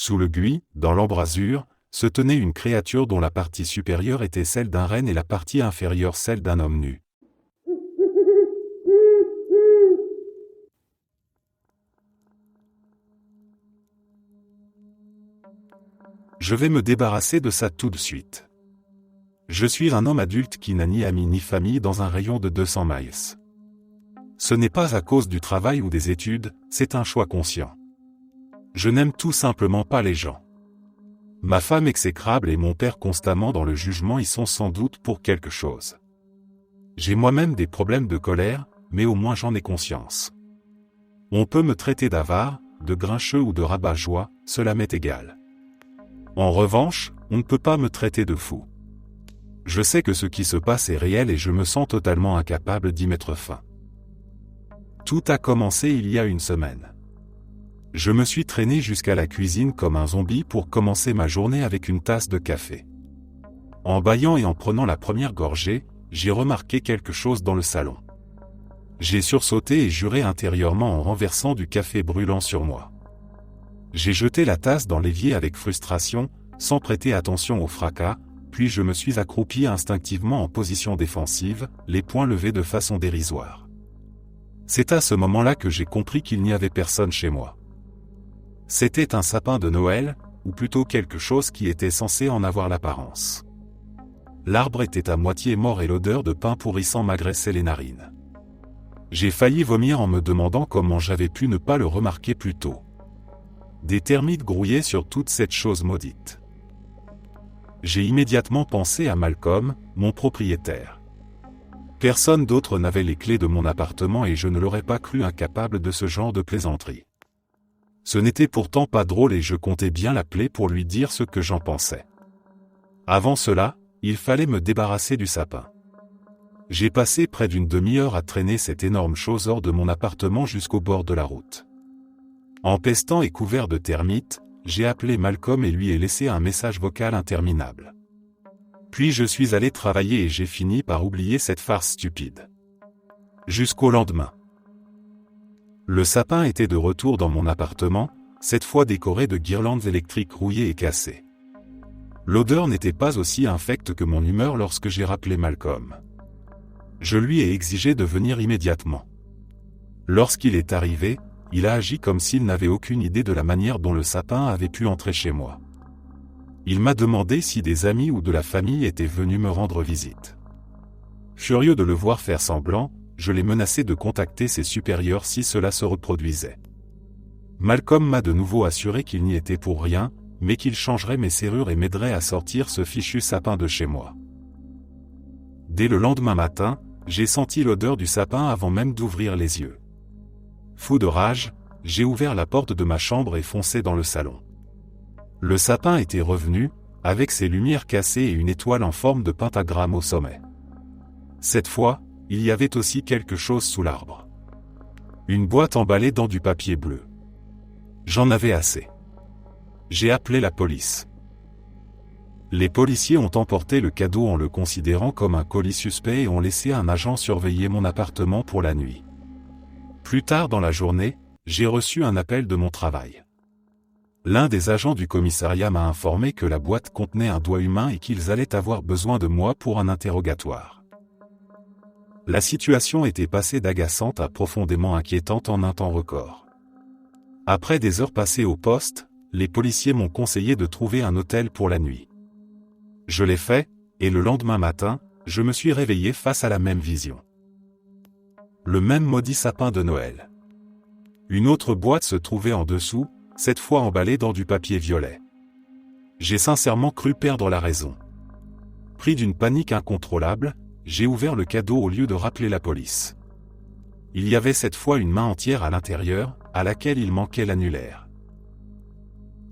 Sous le buis, dans l'embrasure, se tenait une créature dont la partie supérieure était celle d'un renne et la partie inférieure celle d'un homme nu. Je vais me débarrasser de ça tout de suite. Je suis un homme adulte qui n'a ni amis ni famille dans un rayon de 200 miles. Ce n'est pas à cause du travail ou des études, c'est un choix conscient. Je n'aime tout simplement pas les gens. Ma femme exécrable et mon père constamment dans le jugement y sont sans doute pour quelque chose. J'ai moi-même des problèmes de colère, mais au moins j'en ai conscience. On peut me traiter d'avare, de grincheux ou de rabat-joie, cela m'est égal. En revanche, on ne peut pas me traiter de fou. Je sais que ce qui se passe est réel et je me sens totalement incapable d'y mettre fin. Tout a commencé il y a une semaine. Je me suis traîné jusqu'à la cuisine comme un zombie pour commencer ma journée avec une tasse de café. En bâillant et en prenant la première gorgée, j'ai remarqué quelque chose dans le salon. J'ai sursauté et juré intérieurement en renversant du café brûlant sur moi. J'ai jeté la tasse dans l'évier avec frustration, sans prêter attention au fracas, puis je me suis accroupi instinctivement en position défensive, les poings levés de façon dérisoire. C'est à ce moment-là que j'ai compris qu'il n'y avait personne chez moi. C'était un sapin de Noël, ou plutôt quelque chose qui était censé en avoir l'apparence. L'arbre était à moitié mort et l'odeur de pain pourrissant m'agressait les narines. J'ai failli vomir en me demandant comment j'avais pu ne pas le remarquer plus tôt. Des termites grouillaient sur toute cette chose maudite. J'ai immédiatement pensé à Malcolm, mon propriétaire. Personne d'autre n'avait les clés de mon appartement et je ne l'aurais pas cru incapable de ce genre de plaisanterie. Ce n'était pourtant pas drôle et je comptais bien l'appeler pour lui dire ce que j'en pensais. Avant cela, il fallait me débarrasser du sapin. J'ai passé près d'une demi-heure à traîner cette énorme chose hors de mon appartement jusqu'au bord de la route. Empestant et couvert de termites, j'ai appelé Malcolm et lui ai laissé un message vocal interminable. Puis je suis allé travailler et j'ai fini par oublier cette farce stupide. Jusqu'au lendemain. Le sapin était de retour dans mon appartement, cette fois décoré de guirlandes électriques rouillées et cassées. L'odeur n'était pas aussi infecte que mon humeur lorsque j'ai rappelé Malcolm. Je lui ai exigé de venir immédiatement. Lorsqu'il est arrivé, il a agi comme s'il n'avait aucune idée de la manière dont le sapin avait pu entrer chez moi. Il m'a demandé si des amis ou de la famille étaient venus me rendre visite. Furieux de le voir faire semblant, je l'ai menacé de contacter ses supérieurs si cela se reproduisait. Malcolm m'a de nouveau assuré qu'il n'y était pour rien, mais qu'il changerait mes serrures et m'aiderait à sortir ce fichu sapin de chez moi. Dès le lendemain matin, j'ai senti l'odeur du sapin avant même d'ouvrir les yeux. Fou de rage, j'ai ouvert la porte de ma chambre et foncé dans le salon. Le sapin était revenu, avec ses lumières cassées et une étoile en forme de pentagramme au sommet. Cette fois, il y avait aussi quelque chose sous l'arbre. Une boîte emballée dans du papier bleu. J'en avais assez. J'ai appelé la police. Les policiers ont emporté le cadeau en le considérant comme un colis suspect et ont laissé un agent surveiller mon appartement pour la nuit. Plus tard dans la journée, j'ai reçu un appel de mon travail. L'un des agents du commissariat m'a informé que la boîte contenait un doigt humain et qu'ils allaient avoir besoin de moi pour un interrogatoire. La situation était passée d'agaçante à profondément inquiétante en un temps record. Après des heures passées au poste, les policiers m'ont conseillé de trouver un hôtel pour la nuit. Je l'ai fait, et le lendemain matin, je me suis réveillé face à la même vision. Le même maudit sapin de Noël. Une autre boîte se trouvait en dessous, cette fois emballée dans du papier violet. J'ai sincèrement cru perdre la raison. Pris d'une panique incontrôlable, j'ai ouvert le cadeau au lieu de rappeler la police. Il y avait cette fois une main entière à l'intérieur, à laquelle il manquait l'annulaire.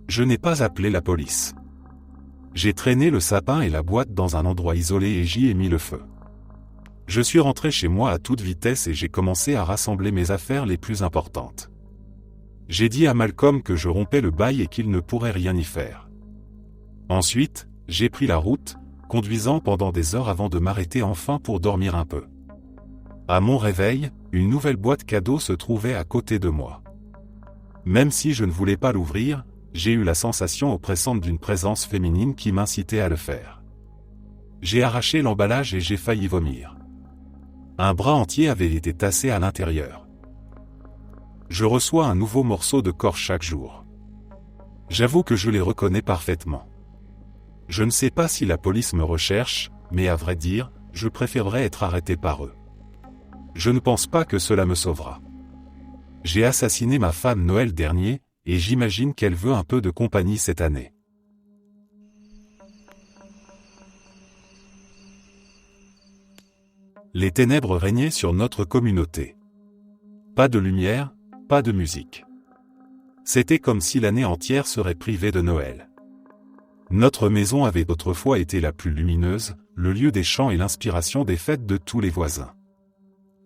Je n'ai pas appelé la police. J'ai traîné le sapin et la boîte dans un endroit isolé et j'y ai mis le feu. Je suis rentré chez moi à toute vitesse et j'ai commencé à rassembler mes affaires les plus importantes. J'ai dit à Malcolm que je rompais le bail et qu'il ne pourrait rien y faire. Ensuite, j'ai pris la route, conduisant pendant des heures avant de m'arrêter enfin pour dormir un peu. À mon réveil, une nouvelle boîte cadeau se trouvait à côté de moi. Même si je ne voulais pas l'ouvrir, j'ai eu la sensation oppressante d'une présence féminine qui m'incitait à le faire. J'ai arraché l'emballage et j'ai failli vomir. Un bras entier avait été tassé à l'intérieur. Je reçois un nouveau morceau de corps chaque jour. J'avoue que je les reconnais parfaitement. Je ne sais pas si la police me recherche, mais à vrai dire, je préférerais être arrêté par eux. Je ne pense pas que cela me sauvera. J'ai assassiné ma femme Noël dernier, et j'imagine qu'elle veut un peu de compagnie cette année. Les ténèbres régnaient sur notre communauté. Pas de lumière, pas de musique. C'était comme si l'année entière serait privée de Noël. Notre maison avait autrefois été la plus lumineuse, le lieu des chants et l'inspiration des fêtes de tous les voisins.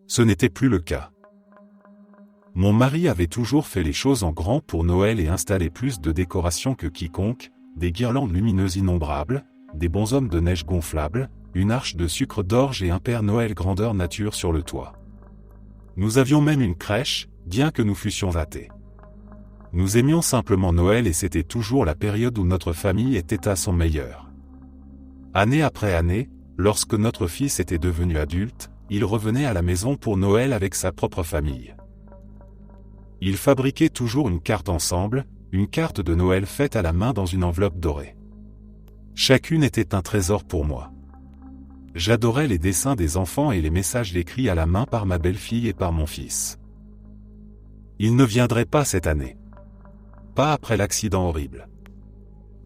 Ce n'était plus le cas. Mon mari avait toujours fait les choses en grand pour Noël et installé plus de décorations que quiconque, des guirlandes lumineuses innombrables, des bonshommes de neige gonflables, une arche de sucre d'orge et un Père Noël grandeur nature sur le toit. Nous avions même une crèche, bien que nous fussions athées. Nous aimions simplement Noël et c'était toujours la période où notre famille était à son meilleur. Année après année, lorsque notre fils était devenu adulte, il revenait à la maison pour Noël avec sa propre famille. Ils fabriquaient toujours une carte ensemble, une carte de Noël faite à la main dans une enveloppe dorée. Chacune était un trésor pour moi. J'adorais les dessins des enfants et les messages écrits à la main par ma belle-fille et par mon fils. Ils ne viendraient pas cette année. Pas après l'accident horrible.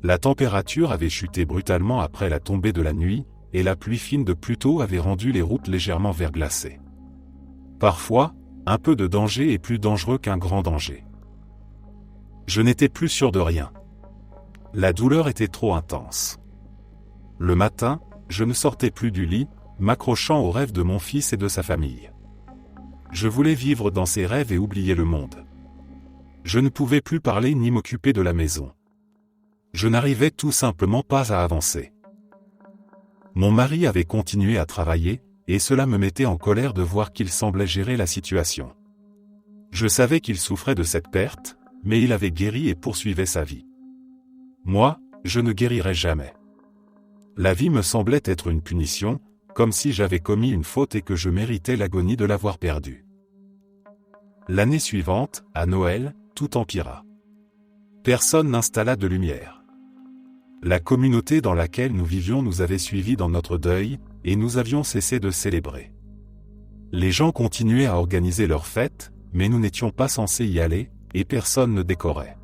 La température avait chuté brutalement après la tombée de la nuit, et la pluie fine de Pluto avait rendu les routes légèrement verglacées. Parfois, un peu de danger est plus dangereux qu'un grand danger. Je n'étais plus sûr de rien. La douleur était trop intense. Le matin, je ne sortais plus du lit, m'accrochant aux rêves de mon fils et de sa famille. Je voulais vivre dans ses rêves et oublier le monde. Je ne pouvais plus parler ni m'occuper de la maison. Je n'arrivais tout simplement pas à avancer. Mon mari avait continué à travailler, et cela me mettait en colère de voir qu'il semblait gérer la situation. Je savais qu'il souffrait de cette perte, mais il avait guéri et poursuivait sa vie. Moi, je ne guérirais jamais. La vie me semblait être une punition, comme si j'avais commis une faute et que je méritais l'agonie de l'avoir perdue. L'année suivante, à Noël, tout empira. Personne n'installa de lumière. La communauté dans laquelle nous vivions nous avait suivis dans notre deuil, et nous avions cessé de célébrer. Les gens continuaient à organiser leurs fêtes, mais nous n'étions pas censés y aller, et personne ne décorait.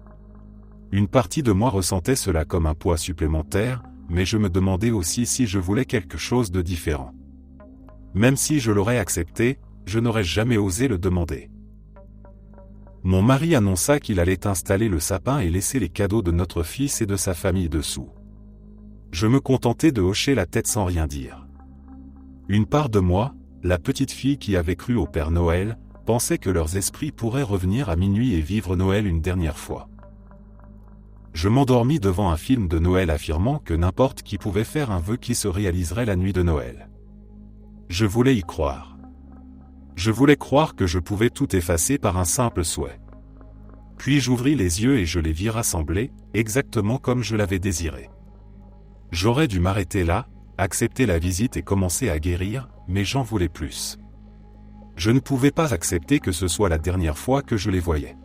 Une partie de moi ressentait cela comme un poids supplémentaire, mais je me demandais aussi si je voulais quelque chose de différent. Même si je l'aurais accepté, je n'aurais jamais osé le demander. Mon mari annonça qu'il allait installer le sapin et laisser les cadeaux de notre fils et de sa famille dessous. Je me contentais de hocher la tête sans rien dire. Une part de moi, la petite fille qui avait cru au Père Noël, pensait que leurs esprits pourraient revenir à minuit et vivre Noël une dernière fois. Je m'endormis devant un film de Noël affirmant que n'importe qui pouvait faire un vœu qui se réaliserait la nuit de Noël. Je voulais y croire. Je voulais croire que je pouvais tout effacer par un simple souhait. Puis j'ouvris les yeux et je les vis rassemblés, exactement comme je l'avais désiré. J'aurais dû m'arrêter là, accepter la visite et commencer à guérir, mais j'en voulais plus. Je ne pouvais pas accepter que ce soit la dernière fois que je les voyais.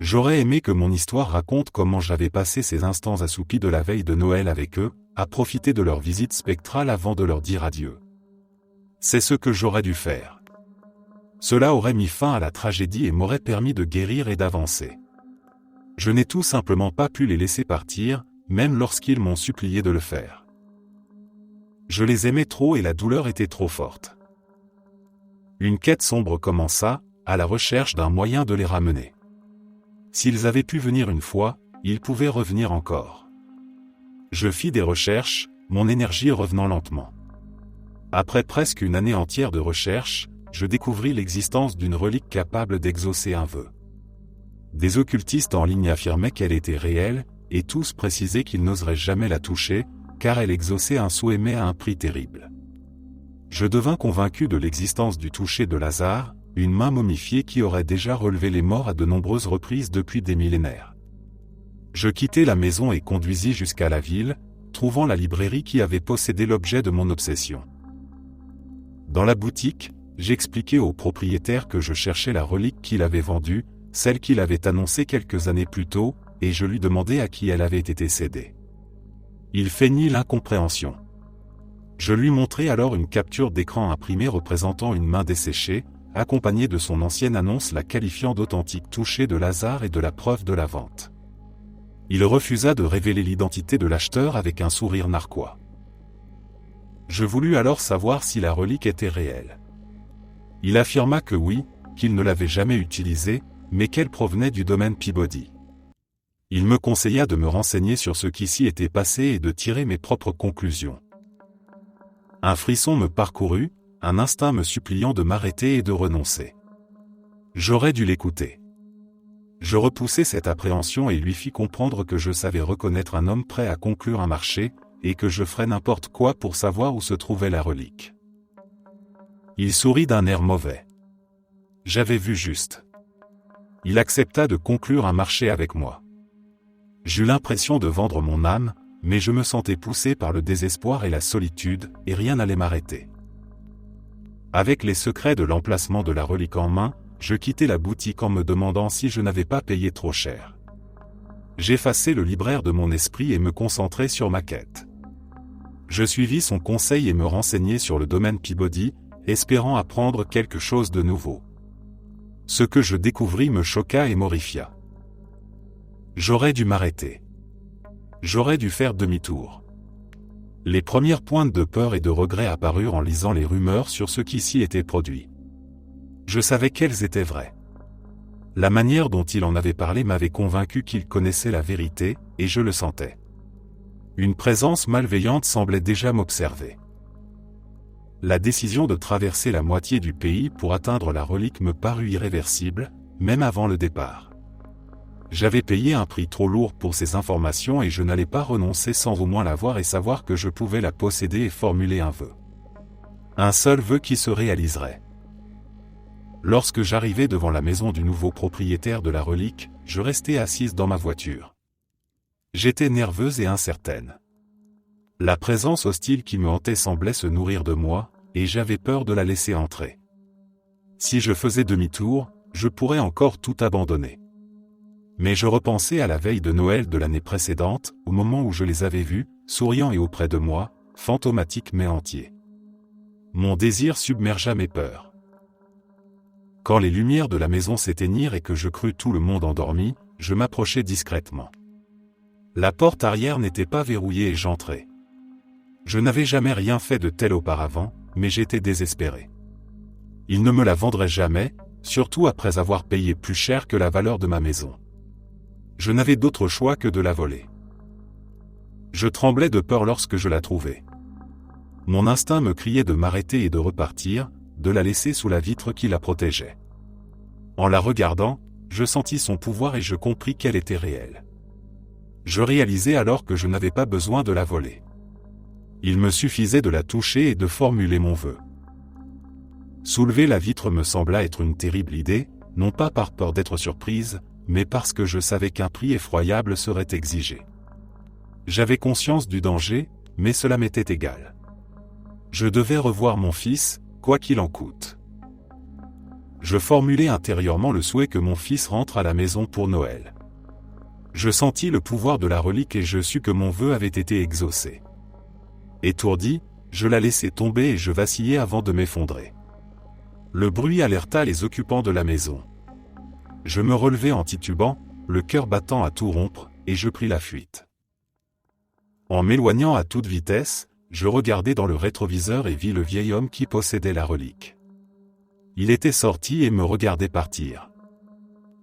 J'aurais aimé que mon histoire raconte comment j'avais passé ces instants assoupis de la veille de Noël avec eux, à profiter de leur visite spectrale avant de leur dire adieu. C'est ce que j'aurais dû faire. Cela aurait mis fin à la tragédie et m'aurait permis de guérir et d'avancer. Je n'ai tout simplement pas pu les laisser partir, même lorsqu'ils m'ont supplié de le faire. Je les aimais trop et la douleur était trop forte. Une quête sombre commença, à la recherche d'un moyen de les ramener. S'ils avaient pu venir une fois, ils pouvaient revenir encore. Je fis des recherches, mon énergie revenant lentement. Après presque une année entière de recherche, je découvris l'existence d'une relique capable d'exaucer un vœu. Des occultistes en ligne affirmaient qu'elle était réelle, et tous précisaient qu'ils n'oseraient jamais la toucher, car elle exauçait un souhait mais à un prix terrible. Je devins convaincu de l'existence du toucher de Lazare, une main momifiée qui aurait déjà relevé les morts à de nombreuses reprises depuis des millénaires. Je quittai la maison et conduisis jusqu'à la ville, trouvant la librairie qui avait possédé l'objet de mon obsession. Dans la boutique, j'expliquai au propriétaire que je cherchais la relique qu'il avait vendue, celle qu'il avait annoncée quelques années plus tôt, et je lui demandai à qui elle avait été cédée. Il feignit l'incompréhension. Je lui montrai alors une capture d'écran imprimée représentant une main desséchée, accompagnée de son ancienne annonce la qualifiant d'authentique touchée de Lazare et de la preuve de la vente. Il refusa de révéler l'identité de l'acheteur avec un sourire narquois. Je voulus alors savoir si la relique était réelle. Il affirma que oui, qu'il ne l'avait jamais utilisée, mais qu'elle provenait du domaine Peabody. Il me conseilla de me renseigner sur ce qui s'y était passé et de tirer mes propres conclusions. Un frisson me parcourut, un instinct me suppliant de m'arrêter et de renoncer. J'aurais dû l'écouter. Je repoussai cette appréhension et lui fis comprendre que je savais reconnaître un homme prêt à conclure un marché, et que je ferais n'importe quoi pour savoir où se trouvait la relique. Il sourit d'un air mauvais. J'avais vu juste. Il accepta de conclure un marché avec moi. J'eus l'impression de vendre mon âme, mais je me sentais poussé par le désespoir et la solitude, et rien n'allait m'arrêter. Avec les secrets de l'emplacement de la relique en main, je quittai la boutique en me demandant si je n'avais pas payé trop cher. J'effaçai le libraire de mon esprit et me concentrai sur ma quête. Je suivis son conseil et me renseignai sur le domaine Peabody, espérant apprendre quelque chose de nouveau. Ce que je découvris me choqua et m'horrifia. J'aurais dû m'arrêter. J'aurais dû faire demi-tour. Les premières pointes de peur et de regret apparurent en lisant les rumeurs sur ce qui s'y était produit. Je savais qu'elles étaient vraies. La manière dont il en avait parlé m'avait convaincu qu'il connaissait la vérité, et je le sentais. Une présence malveillante semblait déjà m'observer. La décision de traverser la moitié du pays pour atteindre la relique me parut irréversible, même avant le départ. J'avais payé un prix trop lourd pour ces informations et je n'allais pas renoncer sans au moins la voir et savoir que je pouvais la posséder et formuler un vœu. Un seul vœu qui se réaliserait. Lorsque j'arrivai devant la maison du nouveau propriétaire de la relique, je restai assise dans ma voiture. J'étais nerveuse et incertaine. La présence hostile qui me hantait semblait se nourrir de moi, et j'avais peur de la laisser entrer. Si je faisais demi-tour, je pourrais encore tout abandonner. Mais je repensais à la veille de Noël de l'année précédente, au moment où je les avais vus, souriants et auprès de moi, fantomatiques mais entiers. Mon désir submergea mes peurs. Quand les lumières de la maison s'éteignirent et que je crus tout le monde endormi, je m'approchai discrètement. La porte arrière n'était pas verrouillée et j'entrai. Je n'avais jamais rien fait de tel auparavant, mais j'étais désespéré. Il ne me la vendrait jamais, surtout après avoir payé plus cher que la valeur de ma maison. Je n'avais d'autre choix que de la voler. Je tremblais de peur lorsque je la trouvai. Mon instinct me criait de m'arrêter et de repartir, de la laisser sous la vitre qui la protégeait. En la regardant, je sentis son pouvoir et je compris qu'elle était réelle. Je réalisai alors que je n'avais pas besoin de la voler. Il me suffisait de la toucher et de formuler mon vœu. Soulever la vitre me sembla être une terrible idée, non pas par peur d'être surprise, mais parce que je savais qu'un prix effroyable serait exigé. J'avais conscience du danger, mais cela m'était égal. Je devais revoir mon fils, quoi qu'il en coûte. Je formulai intérieurement le souhait que mon fils rentre à la maison pour Noël. Je sentis le pouvoir de la relique et je sus que mon vœu avait été exaucé. Étourdi, je la laissai tomber et je vacillai avant de m'effondrer. Le bruit alerta les occupants de la maison. Je me relevai en titubant, le cœur battant à tout rompre, et je pris la fuite. En m'éloignant à toute vitesse, je regardai dans le rétroviseur et vis le vieil homme qui possédait la relique. Il était sorti et me regardait partir.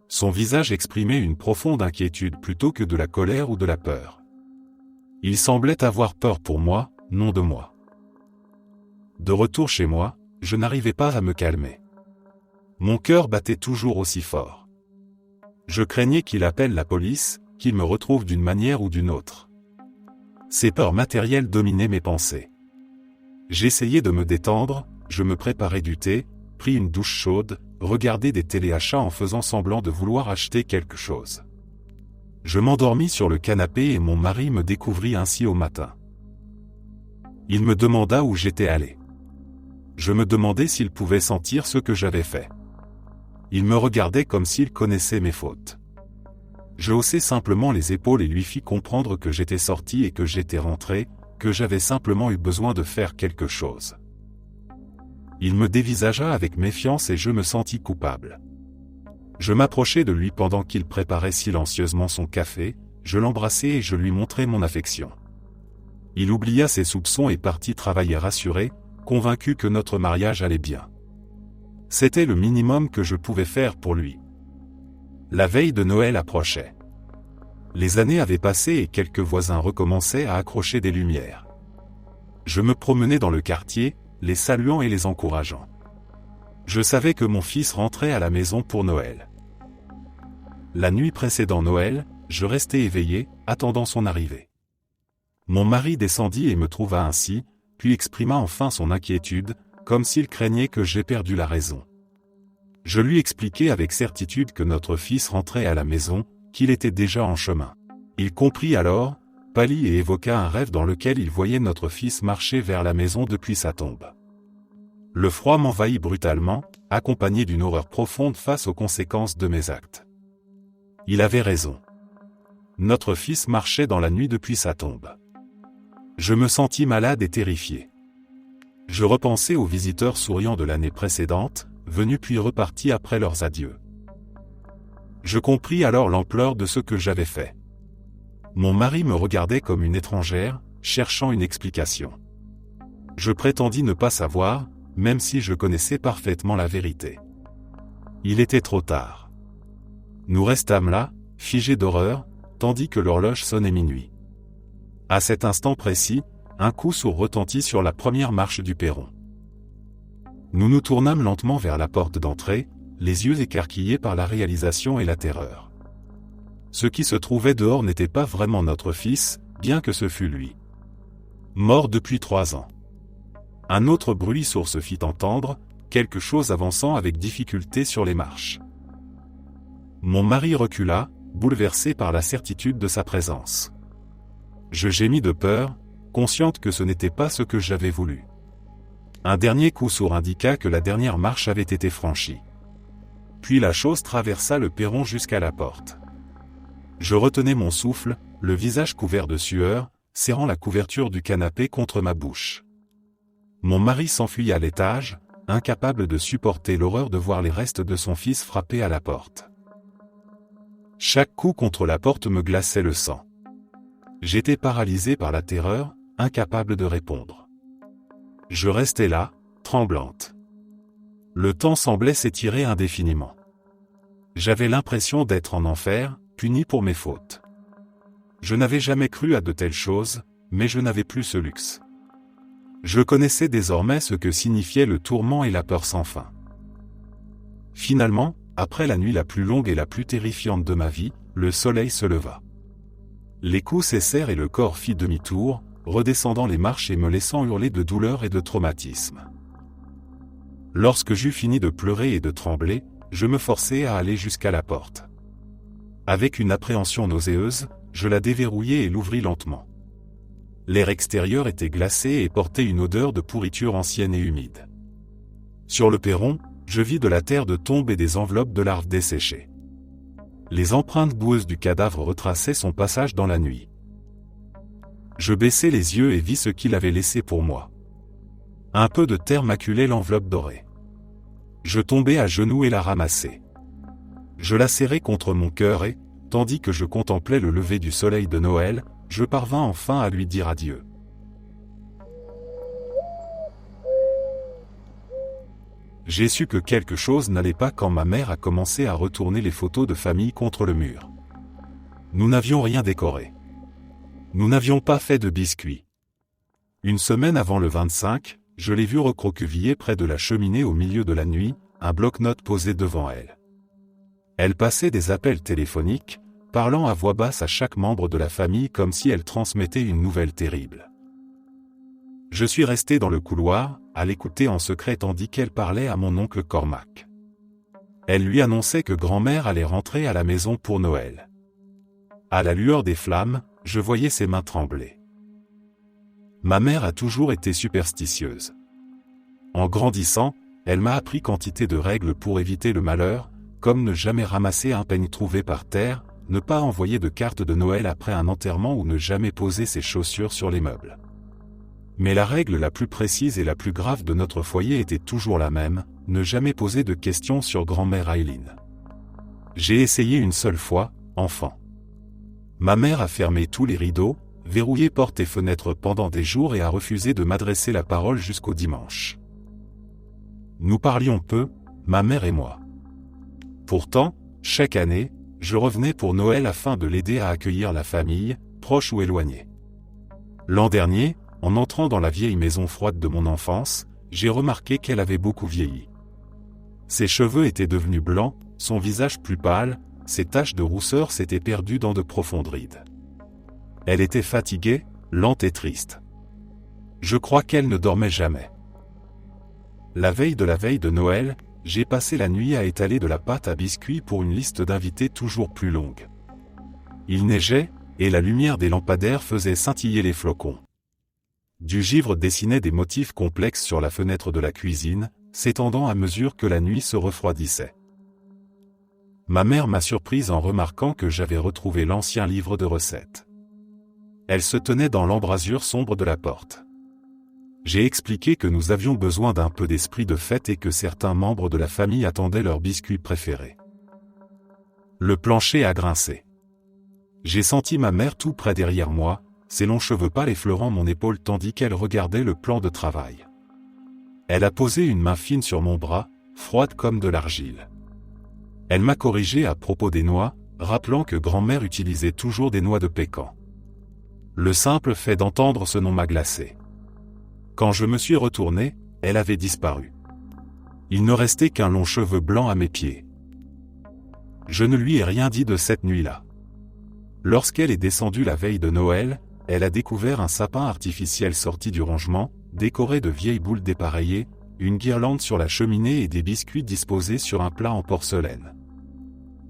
Son visage exprimait une profonde inquiétude plutôt que de la colère ou de la peur. Il semblait avoir peur pour moi, non de moi. De retour chez moi, je n'arrivais pas à me calmer. Mon cœur battait toujours aussi fort. Je craignais qu'il appelle la police, qu'il me retrouve d'une manière ou d'une autre. Ces peurs matérielles dominaient mes pensées. J'essayais de me détendre, je me préparais du thé, pris une douche chaude, regardais des téléachats en faisant semblant de vouloir acheter quelque chose. Je m'endormis sur le canapé et mon mari me découvrit ainsi au matin. Il me demanda où j'étais allé. Je me demandais s'il pouvait sentir ce que j'avais fait. Il me regardait comme s'il connaissait mes fautes. Je haussai simplement les épaules et lui fis comprendre que j'étais sorti et que j'étais rentré, que j'avais simplement eu besoin de faire quelque chose. Il me dévisagea avec méfiance et je me sentis coupable. Je m'approchai de lui pendant qu'il préparait silencieusement son café, je l'embrassai et je lui montrai mon affection. Il oublia ses soupçons et partit travailler rassuré, convaincu que notre mariage allait bien. C'était le minimum que je pouvais faire pour lui. La veille de Noël approchait. Les années avaient passé et quelques voisins recommençaient à accrocher des lumières. Je me promenais dans le quartier, les saluant et les encourageant. Je savais que mon fils rentrait à la maison pour Noël. La nuit précédant Noël, je restais éveillé, attendant son arrivée. Mon mari descendit et me trouva ainsi, puis exprima enfin son inquiétude, comme s'il craignait que j'aie perdu la raison. Je lui expliquai avec certitude que notre fils rentrait à la maison, qu'il était déjà en chemin. Il comprit alors, pâlit et évoqua un rêve dans lequel il voyait notre fils marcher vers la maison depuis sa tombe. Le froid m'envahit brutalement, accompagné d'une horreur profonde face aux conséquences de mes actes. Il avait raison. Notre fils marchait dans la nuit depuis sa tombe. Je me sentis malade et terrifié. Je repensai aux visiteurs souriants de l'année précédente, venus puis repartis après leurs adieux. Je compris alors l'ampleur de ce que j'avais fait. Mon mari me regardait comme une étrangère, cherchant une explication. Je prétendis ne pas savoir, même si je connaissais parfaitement la vérité. Il était trop tard. Nous restâmes là, figés d'horreur, tandis que l'horloge sonnait minuit. À cet instant précis, un coup sourd retentit sur la première marche du perron. Nous nous tournâmes lentement vers la porte d'entrée, les yeux écarquillés par la réalisation et la terreur. Ce qui se trouvait dehors n'était pas vraiment notre fils, bien que ce fût lui. Mort depuis 3 ans. Un autre bruit sourd se fit entendre, quelque chose avançant avec difficulté sur les marches. Mon mari recula, bouleversé par la certitude de sa présence. Je gémis de peur, consciente que ce n'était pas ce que j'avais voulu. Un dernier coup sourd indiqua que la dernière marche avait été franchie. Puis la chose traversa le perron jusqu'à la porte. Je retenais mon souffle, le visage couvert de sueur, serrant la couverture du canapé contre ma bouche. Mon mari s'enfuit à l'étage, incapable de supporter l'horreur de voir les restes de son fils frapper à la porte. Chaque coup contre la porte me glaçait le sang. J'étais paralysé par la terreur, incapable de répondre. Je restais là, tremblante. Le temps semblait s'étirer indéfiniment. J'avais l'impression d'être en enfer, puni pour mes fautes. Je n'avais jamais cru à de telles choses, mais je n'avais plus ce luxe. Je connaissais désormais ce que signifiait le tourment et la peur sans fin. Finalement, après la nuit la plus longue et la plus terrifiante de ma vie, le soleil se leva. Les coups cessèrent et le corps fit demi-tour, redescendant les marches et me laissant hurler de douleur et de traumatisme. Lorsque j'eus fini de pleurer et de trembler, je me forçai à aller jusqu'à la porte. Avec une appréhension nauséeuse, je la déverrouillai et l'ouvris lentement. L'air extérieur était glacé et portait une odeur de pourriture ancienne et humide. Sur le perron, je vis de la terre de tombe et des enveloppes de larves desséchées. Les empreintes boueuses du cadavre retraçaient son passage dans la nuit. Je baissai les yeux et vis ce qu'il avait laissé pour moi. Un peu de terre maculait l'enveloppe dorée. Je tombai à genoux et la ramassai. Je la serrai contre mon cœur et, tandis que je contemplais le lever du soleil de Noël, je parvins enfin à lui dire adieu. J'ai su que quelque chose n'allait pas quand ma mère a commencé à retourner les photos de famille contre le mur. Nous n'avions rien décoré. Nous n'avions pas fait de biscuits. Une semaine avant le 25, je l'ai vue recroquevillée près de la cheminée au milieu de la nuit, un bloc-notes posé devant elle. Elle passait des appels téléphoniques, parlant à voix basse à chaque membre de la famille comme si elle transmettait une nouvelle terrible. Je suis resté dans le couloir, à l'écouter en secret tandis qu'elle parlait à mon oncle Cormac. Elle lui annonçait que grand-mère allait rentrer à la maison pour Noël. À la lueur des flammes, je voyais ses mains trembler. Ma mère a toujours été superstitieuse. En grandissant, elle m'a appris quantité de règles pour éviter le malheur, comme ne jamais ramasser un peigne trouvé par terre, ne pas envoyer de carte de Noël après un enterrement ou ne jamais poser ses chaussures sur les meubles. Mais la règle la plus précise et la plus grave de notre foyer était toujours la même, ne jamais poser de questions sur grand-mère Aileen. J'ai essayé une seule fois, enfant. Ma mère a fermé tous les rideaux, verrouillé portes et fenêtres pendant des jours et a refusé de m'adresser la parole jusqu'au dimanche. Nous parlions peu, ma mère et moi. Pourtant, chaque année, je revenais pour Noël afin de l'aider à accueillir la famille, proche ou éloignée. L'an dernier, en entrant dans la vieille maison froide de mon enfance, j'ai remarqué qu'elle avait beaucoup vieilli. Ses cheveux étaient devenus blancs, son visage plus pâle, ses taches de rousseur s'étaient perdues dans de profondes rides. Elle était fatiguée, lente et triste. Je crois qu'elle ne dormait jamais. La veille de Noël, j'ai passé la nuit à étaler de la pâte à biscuits pour une liste d'invités toujours plus longue. Il neigeait, et la lumière des lampadaires faisait scintiller les flocons. Du givre dessinait des motifs complexes sur la fenêtre de la cuisine, s'étendant à mesure que la nuit se refroidissait. Ma mère m'a surprise en remarquant que j'avais retrouvé l'ancien livre de recettes. Elle se tenait dans l'embrasure sombre de la porte. J'ai expliqué que nous avions besoin d'un peu d'esprit de fête et que certains membres de la famille attendaient leurs biscuits préférés. Le plancher a grincé. J'ai senti ma mère tout près derrière moi, ses longs cheveux pâles effleurant mon épaule tandis qu'elle regardait le plan de travail. Elle a posé une main fine sur mon bras, froide comme de l'argile. Elle m'a corrigé à propos des noix, rappelant que grand-mère utilisait toujours des noix de pécan. Le simple fait d'entendre ce nom m'a glacé. Quand je me suis retourné, elle avait disparu. Il ne restait qu'un long cheveu blanc à mes pieds. Je ne lui ai rien dit de cette nuit-là. Lorsqu'elle est descendue la veille de Noël, elle a découvert un sapin artificiel sorti du rangement, décoré de vieilles boules dépareillées, une guirlande sur la cheminée et des biscuits disposés sur un plat en porcelaine.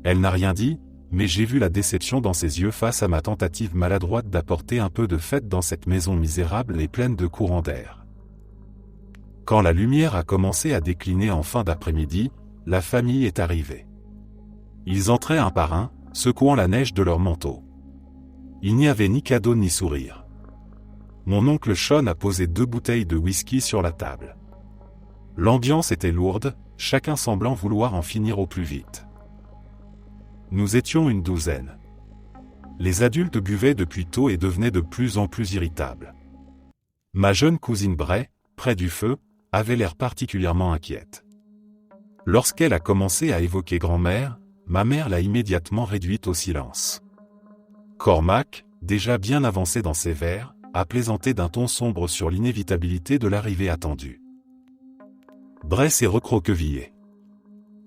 Elle n'a rien dit, mais j'ai vu la déception dans ses yeux face à ma tentative maladroite d'apporter un peu de fête dans cette maison misérable et pleine de courants d'air. Quand la lumière a commencé à décliner en fin d'après-midi, la famille est arrivée. Ils entraient un par un, secouant la neige de leurs manteaux. Il n'y avait ni cadeau ni sourire. Mon oncle Sean a posé 2 bouteilles de whisky sur la table. L'ambiance était lourde, chacun semblant vouloir en finir au plus vite. Nous étions une douzaine. Les adultes buvaient depuis tôt et devenaient de plus en plus irritables. Ma jeune cousine Bray, près du feu, avait l'air particulièrement inquiète. Lorsqu'elle a commencé à évoquer grand-mère, ma mère l'a immédiatement réduite au silence. Cormac, déjà bien avancé dans ses vers, a plaisanté d'un ton sombre sur l'inévitabilité de l'arrivée attendue. Bray s'est recroquevillé.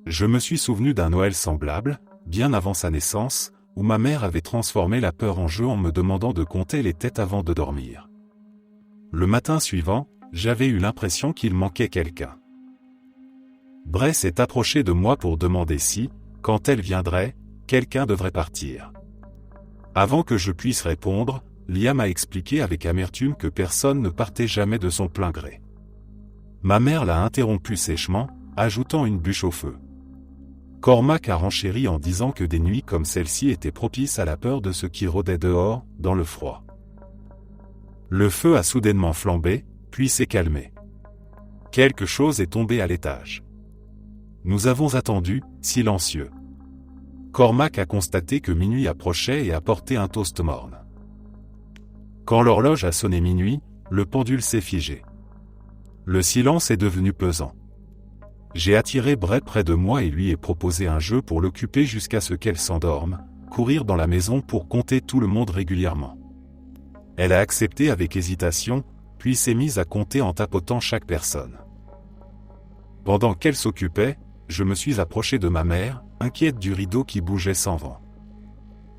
Je me suis souvenu d'un Noël semblable, bien avant sa naissance, où ma mère avait transformé la peur en jeu en me demandant de compter les têtes avant de dormir. Le matin suivant, j'avais eu l'impression qu'il manquait quelqu'un. Bray s'est approché de moi pour demander si, quand elle viendrait, quelqu'un devrait partir. Avant que je puisse répondre, Liam a expliqué avec amertume que personne ne partait jamais de son plein gré. Ma mère l'a interrompu sèchement, ajoutant une bûche au feu. Cormac a renchéri en disant que des nuits comme celle-ci étaient propices à la peur de ce qui rôdait dehors, dans le froid. Le feu a soudainement flambé, puis s'est calmé. Quelque chose est tombé à l'étage. Nous avons attendu, silencieux. Cormac a constaté que minuit approchait et a porté un toast morne. Quand l'horloge a sonné minuit, le pendule s'est figé. Le silence est devenu pesant. J'ai attiré Bray près de moi et lui ai proposé un jeu pour l'occuper jusqu'à ce qu'elle s'endorme, courir dans la maison pour compter tout le monde régulièrement. Elle a accepté avec hésitation, puis s'est mise à compter en tapotant chaque personne. Pendant qu'elle s'occupait, je me suis approché de ma mère, inquiète du rideau qui bougeait sans vent.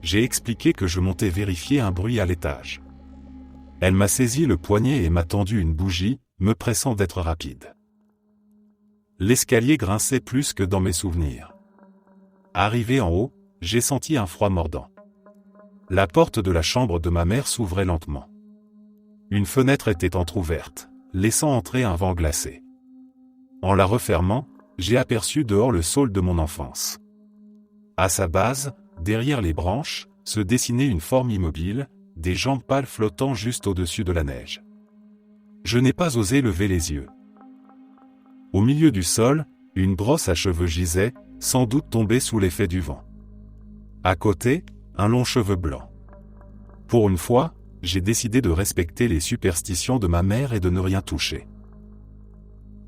J'ai expliqué que je montais vérifier un bruit à l'étage. Elle m'a saisi le poignet et m'a tendu une bougie, me pressant d'être rapide. L'escalier grinçait plus que dans mes souvenirs. Arrivé en haut, j'ai senti un froid mordant. La porte de la chambre de ma mère s'ouvrait lentement. Une fenêtre était entr'ouverte, laissant entrer un vent glacé. En la refermant, j'ai aperçu dehors le saule de mon enfance. À sa base, derrière les branches, se dessinait une forme immobile, des jambes pâles flottant juste au-dessus de la neige. Je n'ai pas osé lever les yeux. Au milieu du sol, une brosse à cheveux gisait, sans doute tombée sous l'effet du vent. À côté, un long cheveu blanc. Pour une fois, j'ai décidé de respecter les superstitions de ma mère et de ne rien toucher.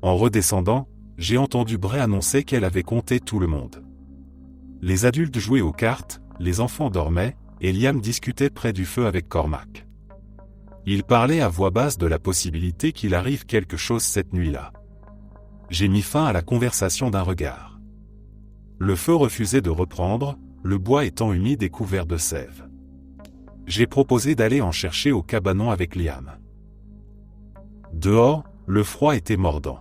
En redescendant, j'ai entendu Bray annoncer qu'elle avait compté tout le monde. Les adultes jouaient aux cartes, les enfants dormaient, et Liam discutait près du feu avec Cormac. Il parlait à voix basse de la possibilité qu'il arrive quelque chose cette nuit-là. J'ai mis fin à la conversation d'un regard. Le feu refusait de reprendre, le bois étant humide et couvert de sève. J'ai proposé d'aller en chercher au cabanon avec Liam. Dehors, le froid était mordant.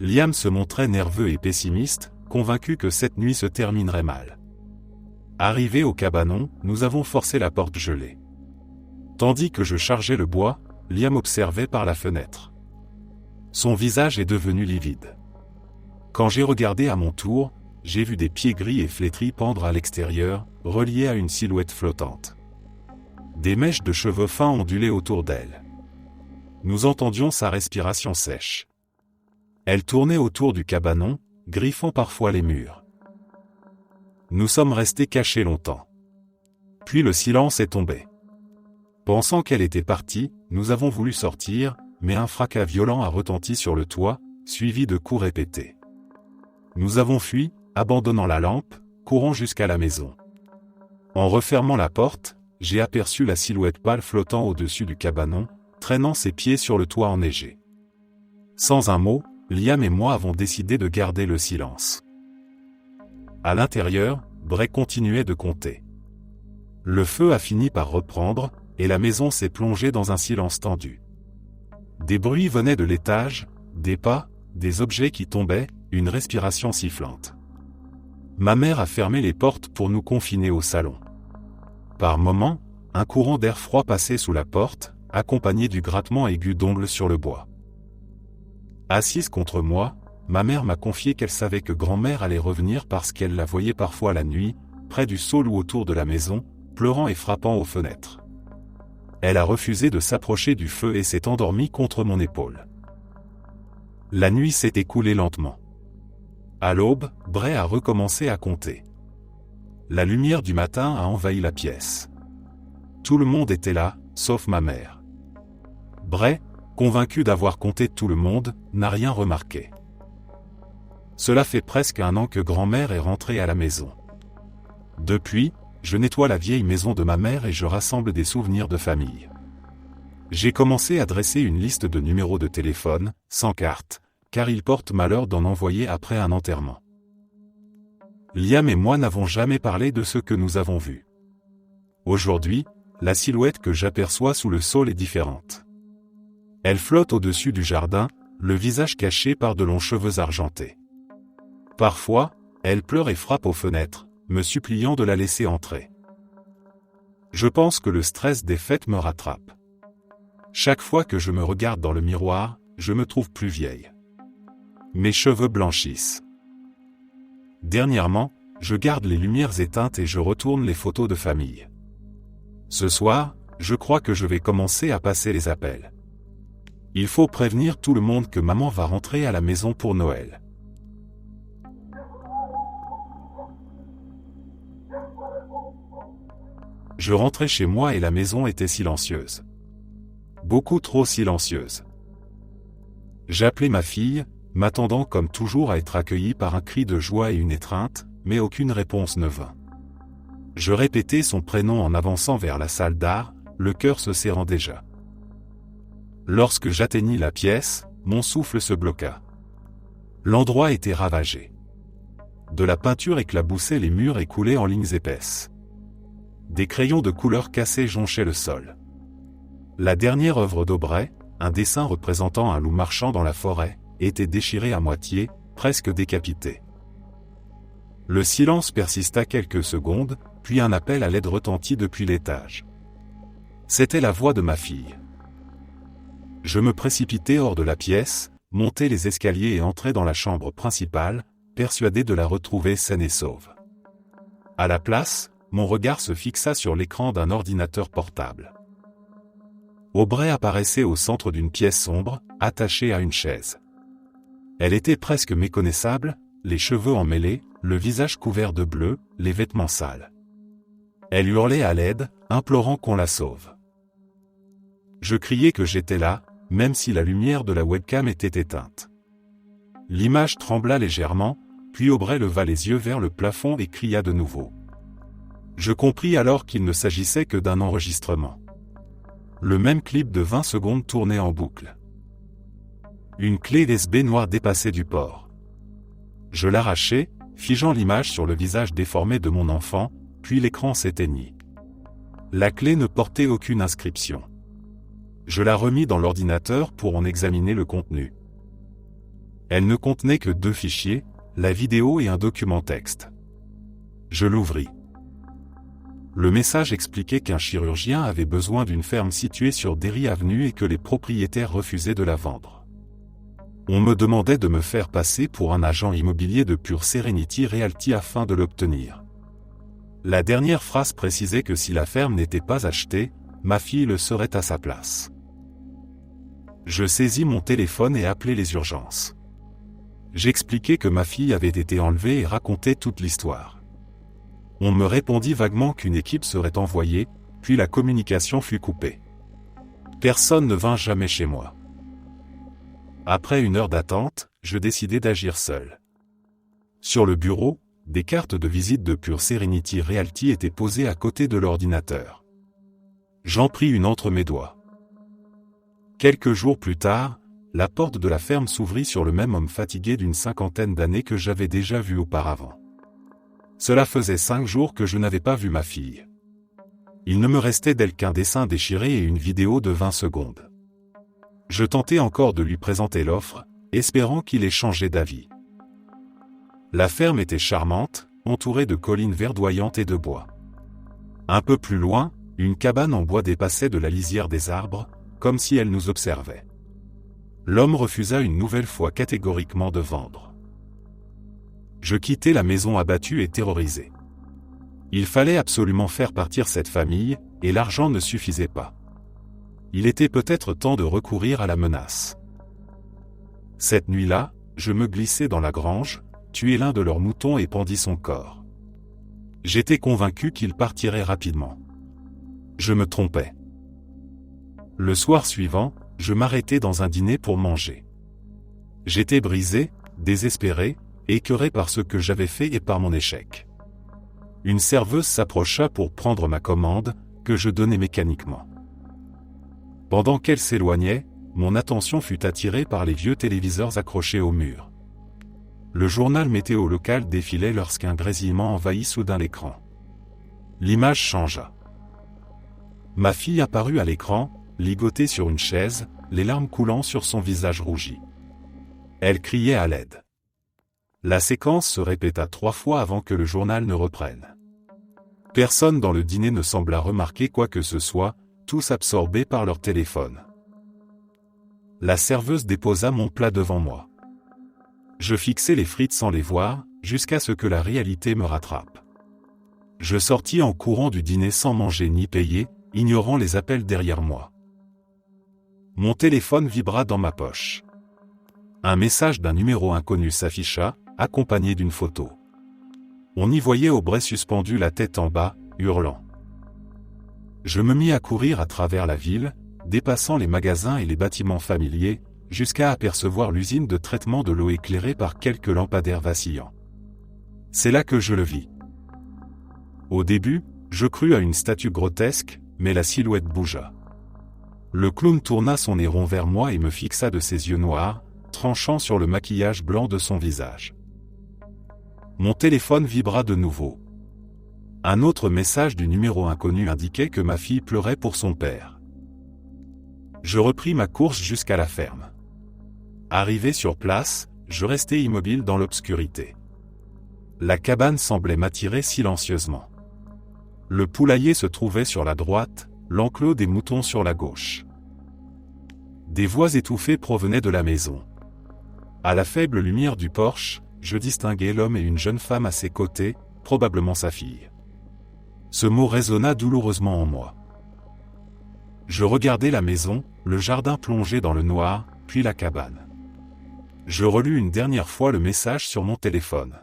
Liam se montrait nerveux et pessimiste, convaincu que cette nuit se terminerait mal. Arrivé au cabanon, nous avons forcé la porte gelée. Tandis que je chargeais le bois, Liam observait par la fenêtre. Son visage est devenu livide. Quand j'ai regardé à mon tour, j'ai vu des pieds gris et flétris pendre à l'extérieur, reliés à une silhouette flottante. Des mèches de cheveux fins ondulaient autour d'elle. Nous entendions sa respiration sèche. Elle tournait autour du cabanon, griffant parfois les murs. Nous sommes restés cachés longtemps. Puis le silence est tombé. Pensant qu'elle était partie, nous avons voulu sortir, mais un fracas violent a retenti sur le toit, suivi de coups répétés. Nous avons fui, abandonnant la lampe, courant jusqu'à la maison. En refermant la porte, j'ai aperçu la silhouette pâle flottant au-dessus du cabanon, traînant ses pieds sur le toit enneigé. Sans un mot, Liam et moi avons décidé de garder le silence. À l'intérieur, Bray continuait de compter. Le feu a fini par reprendre, et la maison s'est plongée dans un silence tendu. Des bruits venaient de l'étage, des pas, des objets qui tombaient, une respiration sifflante. Ma mère a fermé les portes pour nous confiner au salon. Par moments, un courant d'air froid passait sous la porte, accompagné du grattement aigu d'ongles sur le bois. Assise contre moi, ma mère m'a confié qu'elle savait que grand-mère allait revenir parce qu'elle la voyait parfois la nuit, près du saule ou autour de la maison, pleurant et frappant aux fenêtres. Elle a refusé de s'approcher du feu et s'est endormie contre mon épaule. La nuit s'est écoulée lentement. À l'aube, Bray a recommencé à compter. La lumière du matin a envahi la pièce. Tout le monde était là, sauf ma mère. Bray, convaincu d'avoir compté tout le monde, n'a rien remarqué. Cela fait presque 1 an que grand-mère est rentrée à la maison. Depuis, je nettoie la vieille maison de ma mère et je rassemble des souvenirs de famille. J'ai commencé à dresser une liste de numéros de téléphone, sans carte, car il porte malheur d'en envoyer après un enterrement. Liam et moi n'avons jamais parlé de ce que nous avons vu. Aujourd'hui, la silhouette que j'aperçois sous le saule est différente. Elle flotte au-dessus du jardin, le visage caché par de longs cheveux argentés. Parfois, elle pleure et frappe aux fenêtres, me suppliant de la laisser entrer. Je pense que le stress des fêtes me rattrape. Chaque fois que je me regarde dans le miroir, je me trouve plus vieille. Mes cheveux blanchissent. Dernièrement, je garde les lumières éteintes et je retourne les photos de famille. Ce soir, je crois que je vais commencer à passer les appels. Il faut prévenir tout le monde que maman va rentrer à la maison pour Noël. Je rentrais chez moi et la maison était silencieuse. Beaucoup trop silencieuse. J'appelais ma fille, m'attendant comme toujours à être accueilli par un cri de joie et une étreinte, mais aucune réponse ne vint. Je répétais son prénom en avançant vers la salle d'art, le cœur se serrant déjà. Lorsque j'atteignis la pièce, mon souffle se bloqua. L'endroit était ravagé. De la peinture éclaboussait les murs et coulait en lignes épaisses. Des crayons de couleur cassés jonchaient le sol. La dernière œuvre d'Aubrey, un dessin représentant un loup marchant dans la forêt, était déchiré à moitié, presque décapité. Le silence persista quelques secondes, puis un appel à l'aide retentit depuis l'étage. C'était la voix de ma fille. Je me précipitai hors de la pièce, montai les escaliers et entrai dans la chambre principale, persuadé de la retrouver saine et sauve. À la place, mon regard se fixa sur l'écran d'un ordinateur portable. Aubrey apparaissait au centre d'une pièce sombre, attachée à une chaise. Elle était presque méconnaissable, les cheveux emmêlés, le visage couvert de bleu, les vêtements sales. Elle hurlait à l'aide, implorant qu'on la sauve. Je criai que j'étais là, même si la lumière de la webcam était éteinte. L'image trembla légèrement, puis Aubrey leva les yeux vers le plafond et cria de nouveau. Je compris alors qu'il ne s'agissait que d'un enregistrement. Le même clip de 20 secondes tournait en boucle. Une clé USB noire dépassait du port. Je l'arrachai, figeant l'image sur le visage déformé de mon enfant, puis l'écran s'éteignit. La clé ne portait aucune inscription. Je la remis dans l'ordinateur pour en examiner le contenu. Elle ne contenait que 2 fichiers, la vidéo et un document texte. Je l'ouvris. Le message expliquait qu'un chirurgien avait besoin d'une ferme située sur Derry Avenue et que les propriétaires refusaient de la vendre. On me demandait de me faire passer pour un agent immobilier de Pure Serenity Realty afin de l'obtenir. La dernière phrase précisait que si la ferme n'était pas achetée, ma fille le serait à sa place. Je saisis mon téléphone et appelai les urgences. J'expliquai que ma fille avait été enlevée et racontai toute l'histoire. On me répondit vaguement qu'une équipe serait envoyée, puis la communication fut coupée. Personne ne vint jamais chez moi. Après 1 heure d'attente, je décidai d'agir seul. Sur le bureau, des cartes de visite de Pure Serenity Realty étaient posées à côté de l'ordinateur. J'en pris une entre mes doigts. Quelques jours plus tard, la porte de la ferme s'ouvrit sur le même homme fatigué d'une 50aine d'années que j'avais déjà vu auparavant. Cela faisait 5 jours que je n'avais pas vu ma fille. Il ne me restait d'elle qu'un dessin déchiré et une vidéo de 20 secondes. Je tentai encore de lui présenter l'offre, espérant qu'il ait changé d'avis. La ferme était charmante, entourée de collines verdoyantes et de bois. Un peu plus loin, une cabane en bois dépassait de la lisière des arbres, comme si elle nous observait. L'homme refusa une nouvelle fois catégoriquement de vendre. Je quittai la maison abattue et terrorisé. Il fallait absolument faire partir cette famille, et l'argent ne suffisait pas. Il était peut-être temps de recourir à la menace. Cette nuit-là, je me glissai dans la grange, tuai l'un de leurs moutons et pendis son corps. J'étais convaincu qu'il partirait rapidement. Je me trompais. Le soir suivant, je m'arrêtai dans un dîner pour manger. J'étais brisé, désespéré, écœuré par ce que j'avais fait et par mon échec. Une serveuse s'approcha pour prendre ma commande, que je donnai mécaniquement. Pendant qu'elle s'éloignait, mon attention fut attirée par les vieux téléviseurs accrochés au mur. Le journal météo local défilait lorsqu'un grésillement envahit soudain l'écran. L'image changea. Ma fille apparut à l'écran, ligotée sur une chaise, les larmes coulant sur son visage rougi. Elle criait à l'aide. La séquence se répéta 3 fois avant que le journal ne reprenne. Personne dans le dîner ne sembla remarquer quoi que ce soit, tous absorbés par leur téléphone. La serveuse déposa mon plat devant moi. Je fixai les frites sans les voir, jusqu'à ce que la réalité me rattrape. Je sortis en courant du dîner sans manger ni payer, ignorant les appels derrière moi. Mon téléphone vibra dans ma poche. Un message d'un numéro inconnu s'afficha, accompagné d'une photo. On y voyait Aubrey suspendu la tête en bas, hurlant. Je me mis à courir à travers la ville, dépassant les magasins et les bâtiments familiers, jusqu'à apercevoir l'usine de traitement de l'eau éclairée par quelques lampadaires vacillants. C'est là que je le vis. Au début, je crus à une statue grotesque, mais la silhouette bougea. Le clown tourna son nez rond vers moi et me fixa de ses yeux noirs, tranchant sur le maquillage blanc de son visage. Mon téléphone vibra de nouveau. Un autre message du numéro inconnu indiquait que ma fille pleurait pour son père. Je repris ma course jusqu'à la ferme. Arrivé sur place, je restai immobile dans l'obscurité. La cabane semblait m'attirer silencieusement. Le poulailler se trouvait sur la droite, l'enclos des moutons sur la gauche. Des voix étouffées provenaient de la maison. À la faible lumière du porche, je distinguai l'homme et une jeune femme à ses côtés, probablement sa fille. Ce mot résonna douloureusement en moi. Je regardai la maison, le jardin plongé dans le noir, puis la cabane. Je relus une dernière fois le message sur mon téléphone.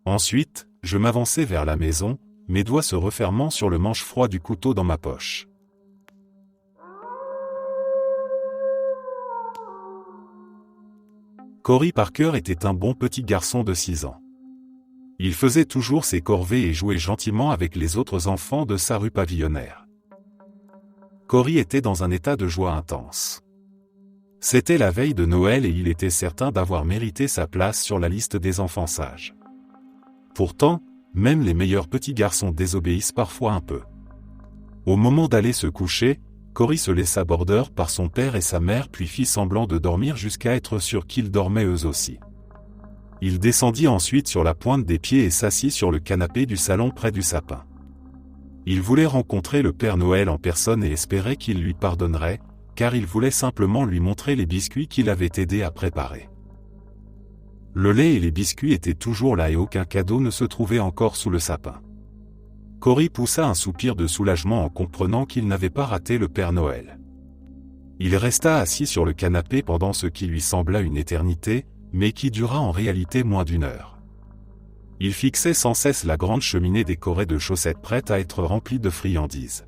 Ensuite, je m'avançai vers la maison, mes doigts se refermant sur le manche froid du couteau dans ma poche. Cory Parker était un bon petit garçon de 6 ans. Il faisait toujours ses corvées et jouait gentiment avec les autres enfants de sa rue pavillonnaire. Cory était dans un état de joie intense. C'était la veille de Noël et il était certain d'avoir mérité sa place sur la liste des enfants sages. Pourtant, même les meilleurs petits garçons désobéissent parfois un peu. Au moment d'aller se coucher, Cory se laissa border par son père et sa mère puis fit semblant de dormir jusqu'à être sûr qu'ils dormaient eux aussi. Il descendit ensuite sur la pointe des pieds et s'assit sur le canapé du salon près du sapin. Il voulait rencontrer le Père Noël en personne et espérait qu'il lui pardonnerait, car il voulait simplement lui montrer les biscuits qu'il avait aidé à préparer. Le lait et les biscuits étaient toujours là et aucun cadeau ne se trouvait encore sous le sapin. Cory poussa un soupir de soulagement en comprenant qu'il n'avait pas raté le Père Noël. Il resta assis sur le canapé pendant ce qui lui sembla une éternité, mais qui dura en réalité moins d'1 heure. Il fixait sans cesse la grande cheminée décorée de chaussettes prêtes à être remplies de friandises.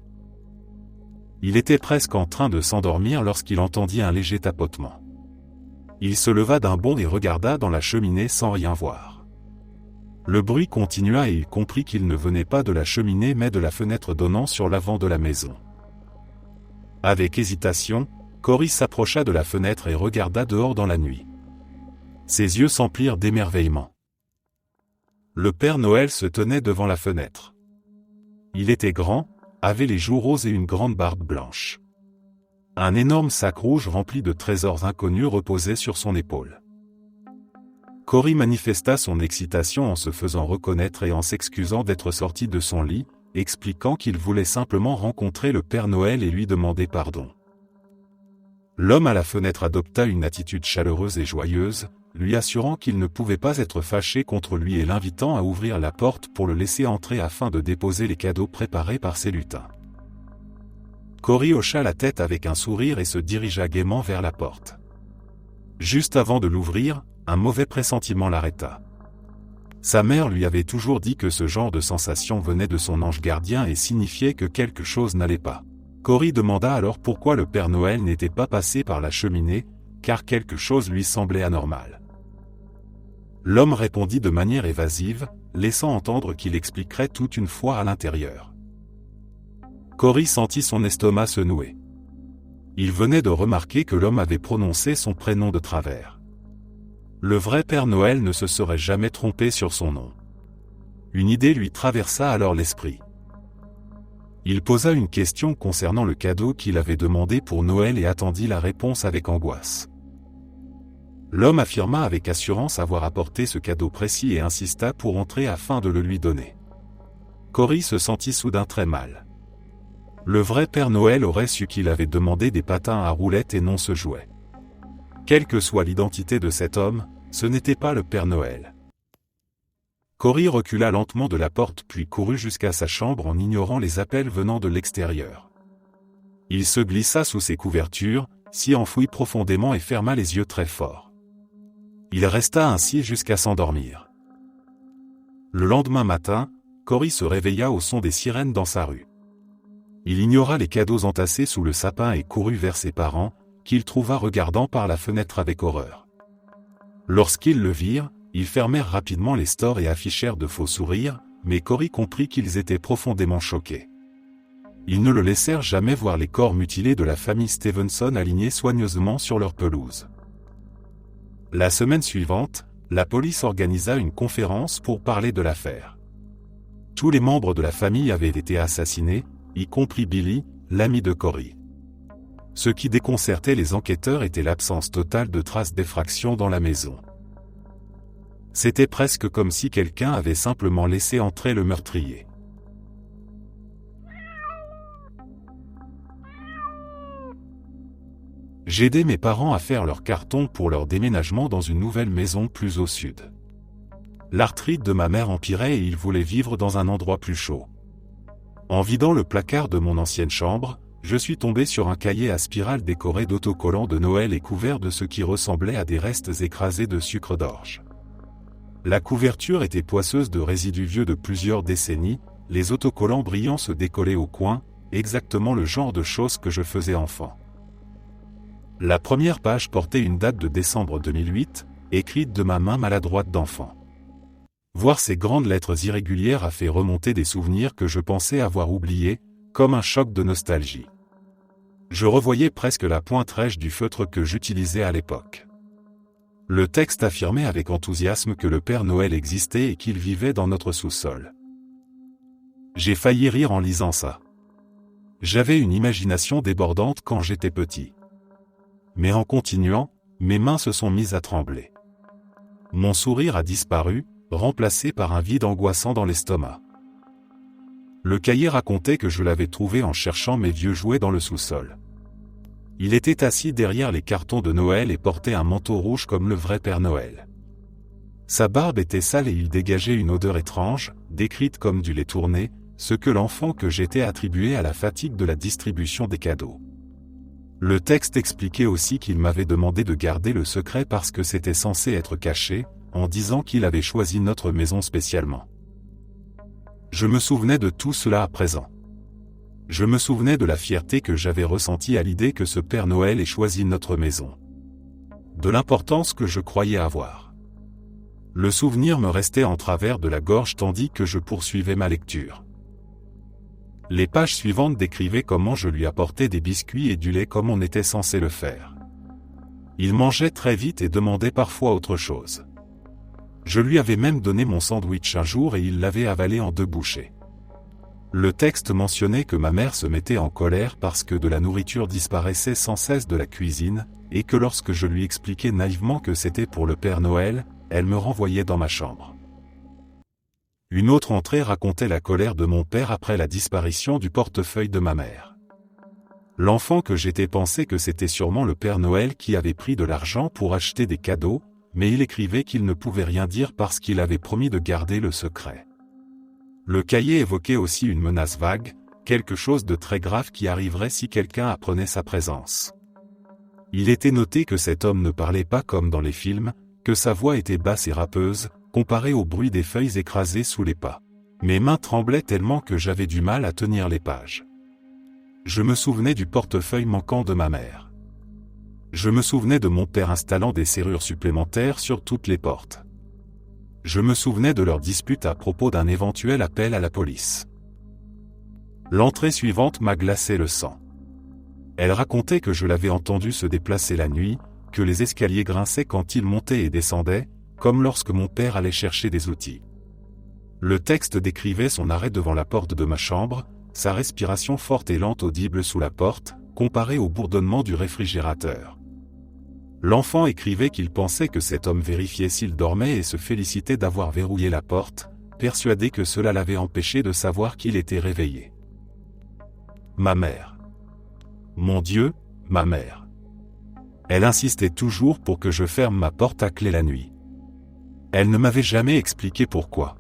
Il était presque en train de s'endormir lorsqu'il entendit un léger tapotement. Il se leva d'un bond et regarda dans la cheminée sans rien voir. Le bruit continua et il comprit qu'il ne venait pas de la cheminée mais de la fenêtre donnant sur l'avant de la maison. Avec hésitation, Cory s'approcha de la fenêtre et regarda dehors dans la nuit. Ses yeux s'emplirent d'émerveillement. Le Père Noël se tenait devant la fenêtre. Il était grand, avait les joues roses et une grande barbe blanche. Un énorme sac rouge rempli de trésors inconnus reposait sur son épaule. Cory manifesta son excitation en se faisant reconnaître et en s'excusant d'être sorti de son lit, expliquant qu'il voulait simplement rencontrer le Père Noël et lui demander pardon. L'homme à la fenêtre adopta une attitude chaleureuse et joyeuse, lui assurant qu'il ne pouvait pas être fâché contre lui et l'invitant à ouvrir la porte pour le laisser entrer afin de déposer les cadeaux préparés par ses lutins. Cory hocha la tête avec un sourire et se dirigea gaiement vers la porte. Juste avant de l'ouvrir, un mauvais pressentiment l'arrêta. Sa mère lui avait toujours dit que ce genre de sensation venait de son ange gardien et signifiait que quelque chose n'allait pas. Cory demanda alors pourquoi le Père Noël n'était pas passé par la cheminée, car quelque chose lui semblait anormal. L'homme répondit de manière évasive, laissant entendre qu'il expliquerait tout une fois à l'intérieur. Cory sentit son estomac se nouer. Il venait de remarquer que l'homme avait prononcé son prénom de travers. Le vrai Père Noël ne se serait jamais trompé sur son nom. Une idée lui traversa alors l'esprit. Il posa une question concernant le cadeau qu'il avait demandé pour Noël et attendit la réponse avec angoisse. L'homme affirma avec assurance avoir apporté ce cadeau précis et insista pour entrer afin de le lui donner. Cory se sentit soudain très mal. Le vrai Père Noël aurait su qu'il avait demandé des patins à roulettes et non ce jouet. Quelle que soit l'identité de cet homme, ce n'était pas le Père Noël. Cory recula lentement de la porte puis courut jusqu'à sa chambre en ignorant les appels venant de l'extérieur. Il se glissa sous ses couvertures, s'y enfouit profondément et ferma les yeux très fort. Il resta ainsi jusqu'à s'endormir. Le lendemain matin, Cory se réveilla au son des sirènes dans sa rue. Il ignora les cadeaux entassés sous le sapin et courut vers ses parents, qu'il trouva regardant par la fenêtre avec horreur. Lorsqu'ils le virent, ils fermèrent rapidement les stores et affichèrent de faux sourires, mais Cory comprit qu'ils étaient profondément choqués. Ils ne le laissèrent jamais voir les corps mutilés de la famille Stevenson alignés soigneusement sur leur pelouse. La semaine suivante, la police organisa une conférence pour parler de l'affaire. Tous les membres de la famille avaient été assassinés, y compris Billy, l'ami de Cory. Ce qui déconcertait les enquêteurs était l'absence totale de traces d'effraction dans la maison. C'était presque comme si quelqu'un avait simplement laissé entrer le meurtrier. J'aidais mes parents à faire leurs cartons pour leur déménagement dans une nouvelle maison plus au sud. L'arthrite de ma mère empirait et il voulait vivre dans un endroit plus chaud. En vidant le placard de mon ancienne chambre, je suis tombé sur un cahier à spirale décoré d'autocollants de Noël et couvert de ce qui ressemblait à des restes écrasés de sucre d'orge. La couverture était poisseuse de résidus vieux de plusieurs décennies, les autocollants brillants se décollaient au coin, exactement le genre de choses que je faisais enfant. La première page portait une date de décembre 2008, écrite de ma main maladroite d'enfant. Voir ces grandes lettres irrégulières a fait remonter des souvenirs que je pensais avoir oubliés, comme un choc de nostalgie. Je revoyais presque la pointe rêche du feutre que j'utilisais à l'époque. Le texte affirmait avec enthousiasme que le Père Noël existait et qu'il vivait dans notre sous-sol. J'ai failli rire en lisant ça. J'avais une imagination débordante quand j'étais petit. Mais en continuant, mes mains se sont mises à trembler. Mon sourire a disparu, remplacé par un vide angoissant dans l'estomac. Le cahier racontait que je l'avais trouvé en cherchant mes vieux jouets dans le sous-sol. Il était assis derrière les cartons de Noël et portait un manteau rouge comme le vrai Père Noël. Sa barbe était sale et il dégageait une odeur étrange, décrite comme du lait tourné, ce que l'enfant que j'étais attribuait à la fatigue de la distribution des cadeaux. Le texte expliquait aussi qu'il m'avait demandé de garder le secret parce que c'était censé être caché, en disant qu'il avait choisi notre maison spécialement. Je me souvenais de tout cela à présent. Je me souvenais de la fierté que j'avais ressentie à l'idée que ce Père Noël ait choisi notre maison. De l'importance que je croyais avoir. Le souvenir me restait en travers de la gorge tandis que je poursuivais ma lecture. Les pages suivantes décrivaient comment je lui apportais des biscuits et du lait comme on était censé le faire. Il mangeait très vite et demandait parfois autre chose. Je lui avais même donné mon sandwich un jour et il l'avait avalé en 2 bouchées. Le texte mentionnait que ma mère se mettait en colère parce que de la nourriture disparaissait sans cesse de la cuisine, et que lorsque je lui expliquais naïvement que c'était pour le Père Noël, elle me renvoyait dans ma chambre. Une autre entrée racontait la colère de mon père après la disparition du portefeuille de ma mère. L'enfant que j'étais pensait que c'était sûrement le Père Noël qui avait pris de l'argent pour acheter des cadeaux, mais il écrivait qu'il ne pouvait rien dire parce qu'il avait promis de garder le secret. Le cahier évoquait aussi une menace vague, quelque chose de très grave qui arriverait si quelqu'un apprenait sa présence. Il était noté que cet homme ne parlait pas comme dans les films, que sa voix était basse et râpeuse, comparée au bruit des feuilles écrasées sous les pas. Mes mains tremblaient tellement que j'avais du mal à tenir les pages. Je me souvenais du portefeuille manquant de ma mère. Je me souvenais de mon père installant des serrures supplémentaires sur toutes les portes. Je me souvenais de leur dispute à propos d'un éventuel appel à la police. L'entrée suivante m'a glacé le sang. Elle racontait que je l'avais entendu se déplacer la nuit, que les escaliers grinçaient quand il montait et descendait, comme lorsque mon père allait chercher des outils. Le texte décrivait son arrêt devant la porte de ma chambre, sa respiration forte et lente audible sous la porte, comparée au bourdonnement du réfrigérateur. L'enfant écrivait qu'il pensait que cet homme vérifiait s'il dormait et se félicitait d'avoir verrouillé la porte, persuadé que cela l'avait empêché de savoir qu'il était réveillé. Ma mère. Mon Dieu, ma mère. Elle insistait toujours pour que je ferme ma porte à clé la nuit. Elle ne m'avait jamais expliqué pourquoi.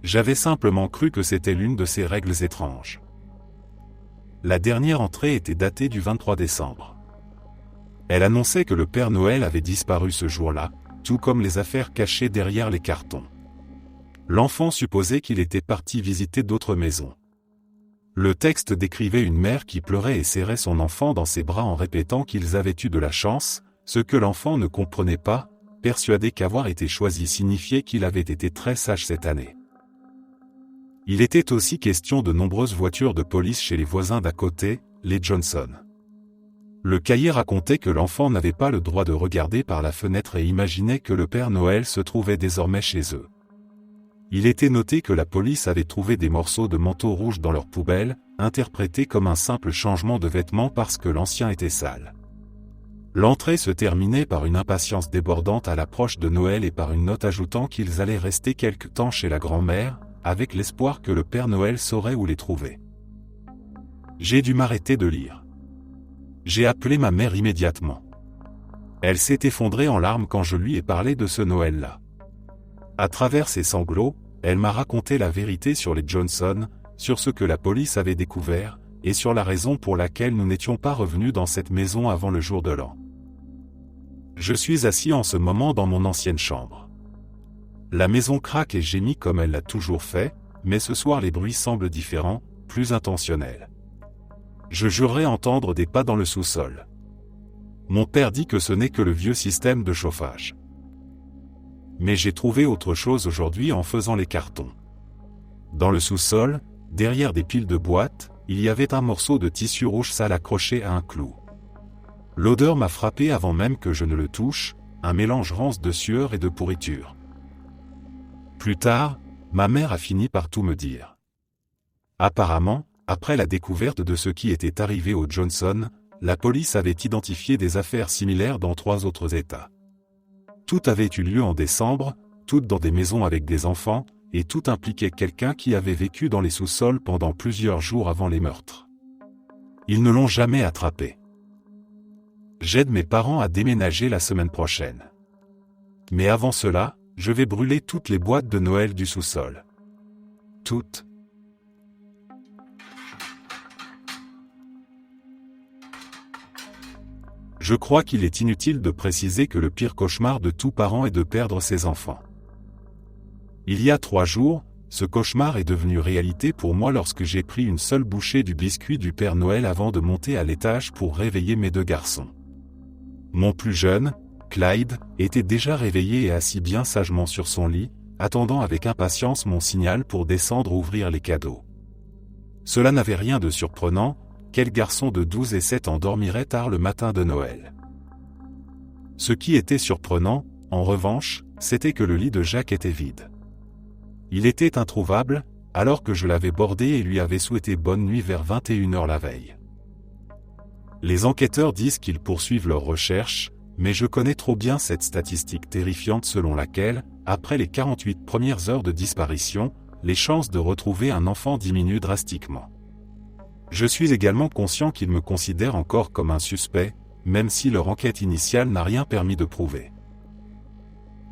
J'avais simplement cru que c'était l'une de ces règles étranges. La dernière entrée était datée du 23 décembre. Elle annonçait que le Père Noël avait disparu ce jour-là, tout comme les affaires cachées derrière les cartons. L'enfant supposait qu'il était parti visiter d'autres maisons. Le texte décrivait une mère qui pleurait et serrait son enfant dans ses bras en répétant qu'ils avaient eu de la chance, ce que l'enfant ne comprenait pas, persuadé qu'avoir été choisi signifiait qu'il avait été très sage cette année. Il était aussi question de nombreuses voitures de police chez les voisins d'à côté, les Johnson. Le cahier racontait que l'enfant n'avait pas le droit de regarder par la fenêtre et imaginait que le Père Noël se trouvait désormais chez eux. Il était noté que la police avait trouvé des morceaux de manteau rouge dans leur poubelle, interprétés comme un simple changement de vêtements parce que l'ancien était sale. L'entrée se terminait par une impatience débordante à l'approche de Noël et par une note ajoutant qu'ils allaient rester quelque temps chez la grand-mère, avec l'espoir que le Père Noël saurait où les trouver. J'ai dû m'arrêter de lire. J'ai appelé ma mère immédiatement. Elle s'est effondrée en larmes quand je lui ai parlé de ce Noël-là. À travers ses sanglots, elle m'a raconté la vérité sur les Johnson, sur ce que la police avait découvert, et sur la raison pour laquelle nous n'étions pas revenus dans cette maison avant le jour de l'an. Je suis assis en ce moment dans mon ancienne chambre. La maison craque et gémit comme elle l'a toujours fait, mais ce soir les bruits semblent différents, plus intentionnels. Je jurerais entendre des pas dans le sous-sol. Mon père dit que ce n'est que le vieux système de chauffage. Mais j'ai trouvé autre chose aujourd'hui en faisant les cartons. Dans le sous-sol, derrière des piles de boîtes, il y avait un morceau de tissu rouge sale accroché à un clou. L'odeur m'a frappé avant même que je ne le touche, un mélange rance de sueur et de pourriture. Plus tard, ma mère a fini par tout me dire. Apparemment, après la découverte de ce qui était arrivé aux Johnson, la police avait identifié des affaires similaires dans 3 autres États. Tout avait eu lieu en décembre, toutes dans des maisons avec des enfants, et tout impliquait quelqu'un qui avait vécu dans les sous-sols pendant plusieurs jours avant les meurtres. Ils ne l'ont jamais attrapé. J'aide mes parents à déménager la semaine prochaine. Mais avant cela, je vais brûler toutes les boîtes de Noël du sous-sol. Toutes. Je crois qu'il est inutile de préciser que le pire cauchemar de tout parent est de perdre ses enfants. Il y a 3 jours, ce cauchemar est devenu réalité pour moi lorsque j'ai pris une seule bouchée du biscuit du Père Noël avant de monter à l'étage pour réveiller mes 2 garçons. Mon plus jeune, Clyde, était déjà réveillé et assis bien sagement sur son lit, attendant avec impatience mon signal pour descendre ouvrir les cadeaux. Cela n'avait rien de surprenant, quel garçon de 12 et 7 ans dormirait tard le matin de Noël. Ce qui était surprenant, en revanche, c'était que le lit de Jacques était vide. Il était introuvable, alors que je l'avais bordé et lui avais souhaité bonne nuit vers 21h la veille. Les enquêteurs disent qu'ils poursuivent leurs recherches, mais je connais trop bien cette statistique terrifiante selon laquelle, après les 48 premières heures de disparition, les chances de retrouver un enfant diminuent drastiquement. Je suis également conscient qu'ils me considèrent encore comme un suspect, même si leur enquête initiale n'a rien permis de prouver.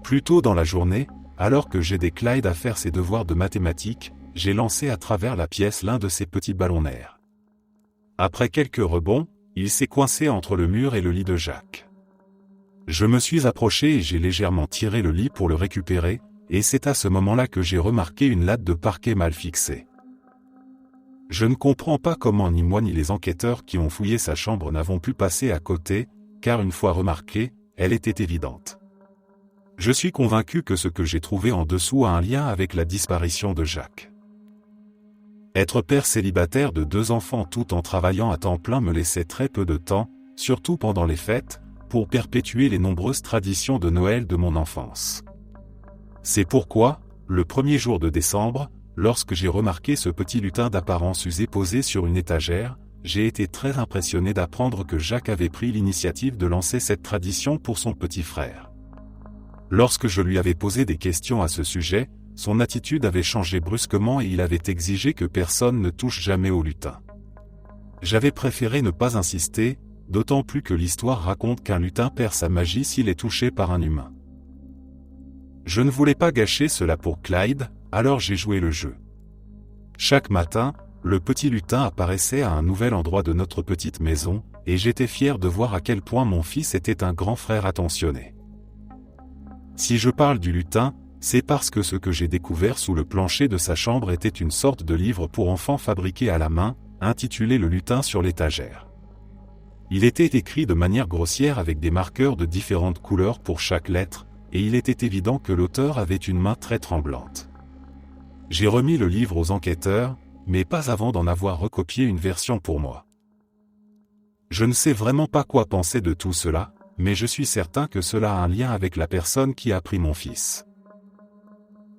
Plus tôt dans la journée, alors que j'aidais Clyde à faire ses devoirs de mathématiques, j'ai lancé à travers la pièce l'un de ces petits ballonnaires. Après quelques rebonds, il s'est coincé entre le mur et le lit de Jacques. Je me suis approché et j'ai légèrement tiré le lit pour le récupérer, et c'est à ce moment-là que j'ai remarqué une latte de parquet mal fixée. Je ne comprends pas comment ni moi ni les enquêteurs qui ont fouillé sa chambre n'avons pu passer à côté, car une fois remarquée, elle était évidente. Je suis convaincu que ce que j'ai trouvé en dessous a un lien avec la disparition de Jacques. Être père célibataire de 2 enfants tout en travaillant à temps plein me laissait très peu de temps, surtout pendant les fêtes, pour perpétuer les nombreuses traditions de Noël de mon enfance. C'est pourquoi, le premier jour de décembre, lorsque j'ai remarqué ce petit lutin d'apparence usée posé sur une étagère, j'ai été très impressionné d'apprendre que Jacques avait pris l'initiative de lancer cette tradition pour son petit frère. Lorsque je lui avais posé des questions à ce sujet, son attitude avait changé brusquement et il avait exigé que personne ne touche jamais au lutin. J'avais préféré ne pas insister, d'autant plus que l'histoire raconte qu'un lutin perd sa magie s'il est touché par un humain. Je ne voulais pas gâcher cela pour Clyde, alors j'ai joué le jeu. Chaque matin, le petit lutin apparaissait à un nouvel endroit de notre petite maison, et j'étais fier de voir à quel point mon fils était un grand frère attentionné. Si je parle du lutin, c'est parce que ce que j'ai découvert sous le plancher de sa chambre était une sorte de livre pour enfants fabriqué à la main, intitulé Le lutin sur l'étagère. Il était écrit de manière grossière avec des marqueurs de différentes couleurs pour chaque lettre, et il était évident que l'auteur avait une main très tremblante. J'ai remis le livre aux enquêteurs, mais pas avant d'en avoir recopié une version pour moi. Je ne sais vraiment pas quoi penser de tout cela, mais je suis certain que cela a un lien avec la personne qui a pris mon fils.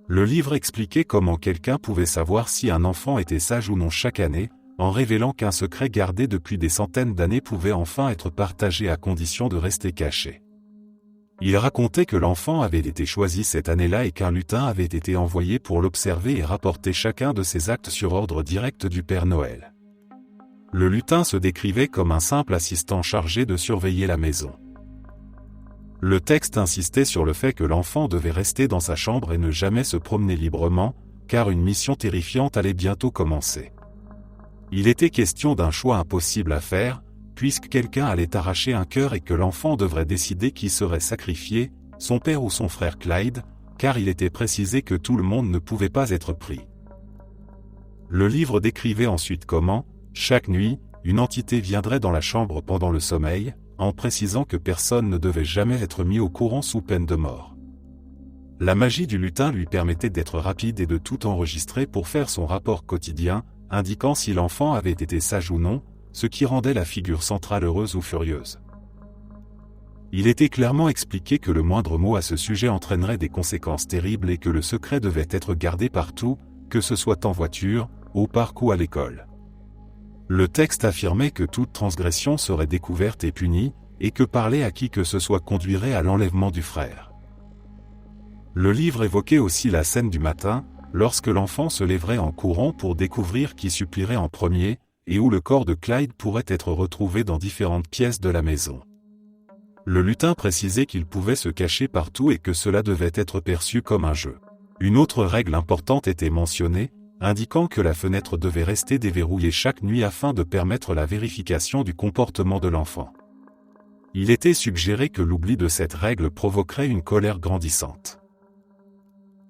Le livre expliquait comment quelqu'un pouvait savoir si un enfant était sage ou non chaque année, en révélant qu'un secret gardé depuis des centaines d'années pouvait enfin être partagé à condition de rester caché. Il racontait que l'enfant avait été choisi cette année-là et qu'un lutin avait été envoyé pour l'observer et rapporter chacun de ses actes sur ordre direct du Père Noël. Le lutin se décrivait comme un simple assistant chargé de surveiller la maison. Le texte insistait sur le fait que l'enfant devait rester dans sa chambre et ne jamais se promener librement, car une mission terrifiante allait bientôt commencer. Il était question d'un choix impossible à faire, puisque quelqu'un allait arracher un cœur et que l'enfant devrait décider qui serait sacrifié, son père ou son frère Clyde, car il était précisé que tout le monde ne pouvait pas être pris. Le livre décrivait ensuite comment, chaque nuit, une entité viendrait dans la chambre pendant le sommeil, en précisant que personne ne devait jamais être mis au courant sous peine de mort. La magie du lutin lui permettait d'être rapide et de tout enregistrer pour faire son rapport quotidien, indiquant si l'enfant avait été sage ou non, ce qui rendait la figure centrale heureuse ou furieuse. Il était clairement expliqué que le moindre mot à ce sujet entraînerait des conséquences terribles et que le secret devait être gardé partout, que ce soit en voiture, au parc ou à l'école. Le texte affirmait que toute transgression serait découverte et punie, et que parler à qui que ce soit conduirait à l'enlèvement du frère. Le livre évoquait aussi la scène du matin, lorsque l'enfant se lèverait en courant pour découvrir qui supplierait en premier, et où le corps de Clyde pourrait être retrouvé dans différentes pièces de la maison. Le lutin précisait qu'il pouvait se cacher partout et que cela devait être perçu comme un jeu. Une autre règle importante était mentionnée, indiquant que la fenêtre devait rester déverrouillée chaque nuit afin de permettre la vérification du comportement de l'enfant. Il était suggéré que l'oubli de cette règle provoquerait une colère grandissante.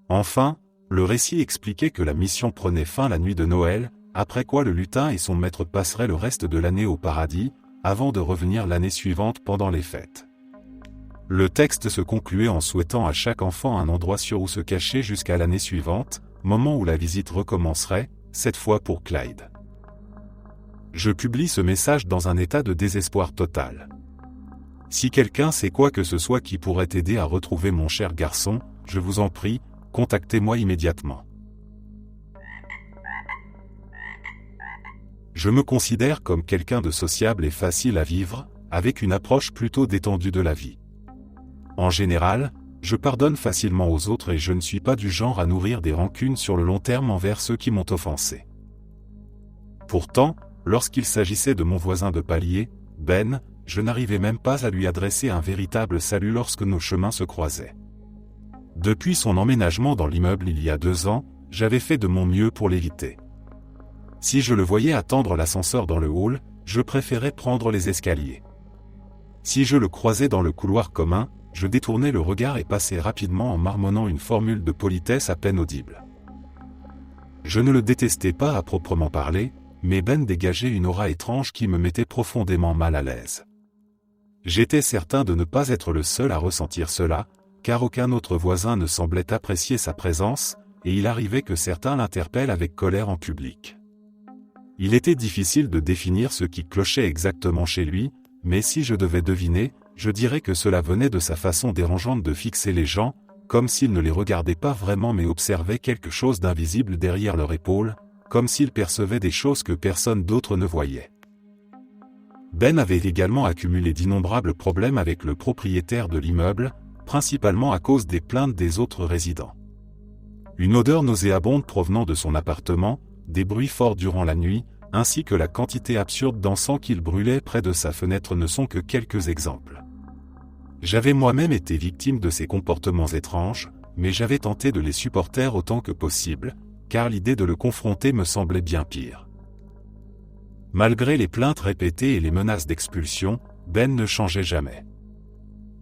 Enfin, le récit expliquait que la mission prenait fin la nuit de Noël, après quoi le lutin et son maître passeraient le reste de l'année au paradis, avant de revenir l'année suivante pendant les fêtes. Le texte se concluait en souhaitant à chaque enfant un endroit sûr où se cacher jusqu'à l'année suivante, moment où la visite recommencerait, cette fois pour Clyde. Je publie ce message dans un état de désespoir total. Si quelqu'un sait quoi que ce soit qui pourrait aider à retrouver mon cher garçon, je vous en prie, contactez-moi immédiatement. Je me considère comme quelqu'un de sociable et facile à vivre, avec une approche plutôt détendue de la vie. En général, je pardonne facilement aux autres et je ne suis pas du genre à nourrir des rancunes sur le long terme envers ceux qui m'ont offensé. Pourtant, lorsqu'il s'agissait de mon voisin de palier, Ben, je n'arrivais même pas à lui adresser un véritable salut lorsque nos chemins se croisaient. Depuis son emménagement dans l'immeuble il y a 2 ans, j'avais fait de mon mieux pour l'éviter. Si je le voyais attendre l'ascenseur dans le hall, je préférais prendre les escaliers. Si je le croisais dans le couloir commun, je détournais le regard et passais rapidement en marmonnant une formule de politesse à peine audible. Je ne le détestais pas à proprement parler, mais Ben dégageait une aura étrange qui me mettait profondément mal à l'aise. J'étais certain de ne pas être le seul à ressentir cela, car aucun autre voisin ne semblait apprécier sa présence, et il arrivait que certains l'interpellent avec colère en public. Il était difficile de définir ce qui clochait exactement chez lui, mais si je devais deviner, je dirais que cela venait de sa façon dérangeante de fixer les gens, comme s'il ne les regardait pas vraiment mais observait quelque chose d'invisible derrière leur épaule, comme s'il percevait des choses que personne d'autre ne voyait. Ben avait également accumulé d'innombrables problèmes avec le propriétaire de l'immeuble, principalement à cause des plaintes des autres résidents. Une odeur nauséabonde provenant de son appartement, des bruits forts durant la nuit, ainsi que la quantité absurde d'encens qu'il brûlait près de sa fenêtre ne sont que quelques exemples. J'avais moi-même été victime de ces comportements étranges, mais j'avais tenté de les supporter autant que possible, car l'idée de le confronter me semblait bien pire. Malgré les plaintes répétées et les menaces d'expulsion, Ben ne changeait jamais.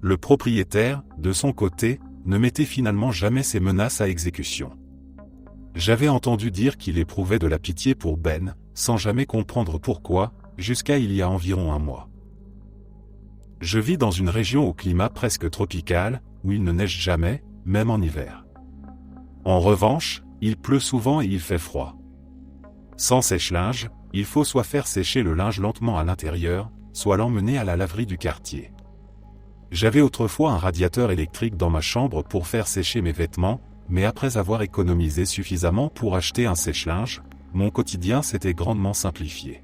Le propriétaire, de son côté, ne mettait finalement jamais ses menaces à exécution. J'avais entendu dire qu'il éprouvait de la pitié pour Ben, sans jamais comprendre pourquoi, jusqu'à il y a environ 1 mois. Je vis dans une région au climat presque tropical, où il ne neige jamais, même en hiver. En revanche, il pleut souvent et il fait froid. Sans sèche-linge, il faut soit faire sécher le linge lentement à l'intérieur, soit l'emmener à la laverie du quartier. J'avais autrefois un radiateur électrique dans ma chambre pour faire sécher mes vêtements, mais après avoir économisé suffisamment pour acheter un sèche-linge, mon quotidien s'était grandement simplifié.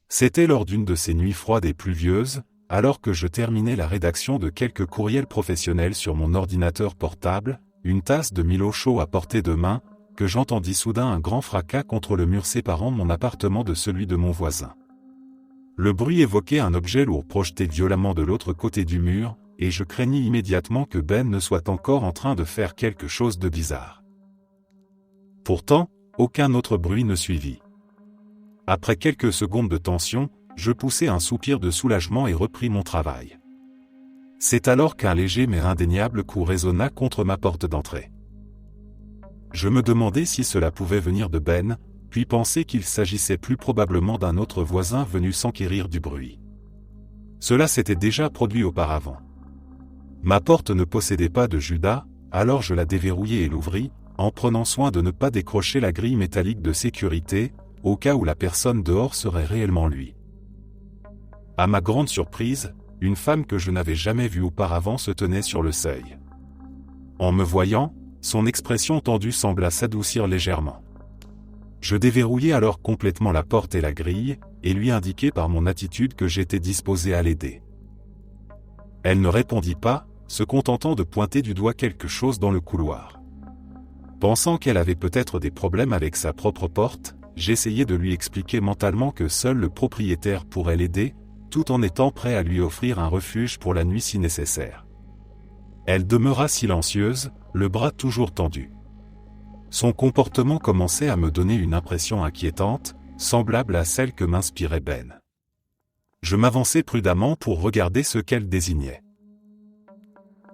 C'était lors d'une de ces nuits froides et pluvieuses, alors que je terminais la rédaction de quelques courriels professionnels sur mon ordinateur portable, une tasse de Milo chaud à portée de main, que j'entendis soudain un grand fracas contre le mur séparant mon appartement de celui de mon voisin. Le bruit évoquait un objet lourd projeté violemment de l'autre côté du mur, et je craignis immédiatement que Ben ne soit encore en train de faire quelque chose de bizarre. Pourtant, aucun autre bruit ne suivit. Après quelques secondes de tension, je poussai un soupir de soulagement et repris mon travail. C'est alors qu'un léger mais indéniable coup résonna contre ma porte d'entrée. Je me demandais si cela pouvait venir de Ben, puis pensai qu'il s'agissait plus probablement d'un autre voisin venu s'enquérir du bruit. Cela s'était déjà produit auparavant. Ma porte ne possédait pas de Judas, alors je la déverrouillai et l'ouvris, en prenant soin de ne pas décrocher la grille métallique de sécurité, au cas où la personne dehors serait réellement lui. À ma grande surprise, une femme que je n'avais jamais vue auparavant se tenait sur le seuil. En me voyant, son expression tendue sembla s'adoucir légèrement. Je déverrouillai alors complètement la porte et la grille, et lui indiquai par mon attitude que j'étais disposé à l'aider. Elle ne répondit pas, se contentant de pointer du doigt quelque chose dans le couloir. Pensant qu'elle avait peut-être des problèmes avec sa propre porte, j'essayai de lui expliquer mentalement que seul le propriétaire pourrait l'aider, tout en étant prêt à lui offrir un refuge pour la nuit si nécessaire. Elle demeura silencieuse, le bras toujours tendu. Son comportement commençait à me donner une impression inquiétante, semblable à celle que m'inspirait Ben. Je m'avançai prudemment pour regarder ce qu'elle désignait.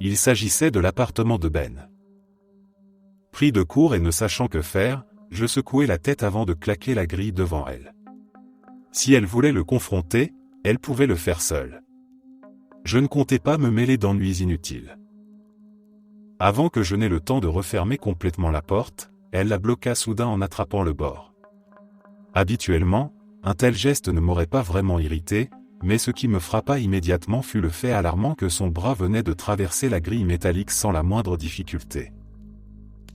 Il s'agissait de l'appartement de Ben. Pris de court et ne sachant que faire, je secouai la tête avant de claquer la grille devant elle. Si elle voulait le confronter, elle pouvait le faire seule. Je ne comptais pas me mêler d'ennuis inutiles. Avant que je n'aie le temps de refermer complètement la porte, elle la bloqua soudain en attrapant le bord. Habituellement, un tel geste ne m'aurait pas vraiment irrité, mais ce qui me frappa immédiatement fut le fait alarmant que son bras venait de traverser la grille métallique sans la moindre difficulté.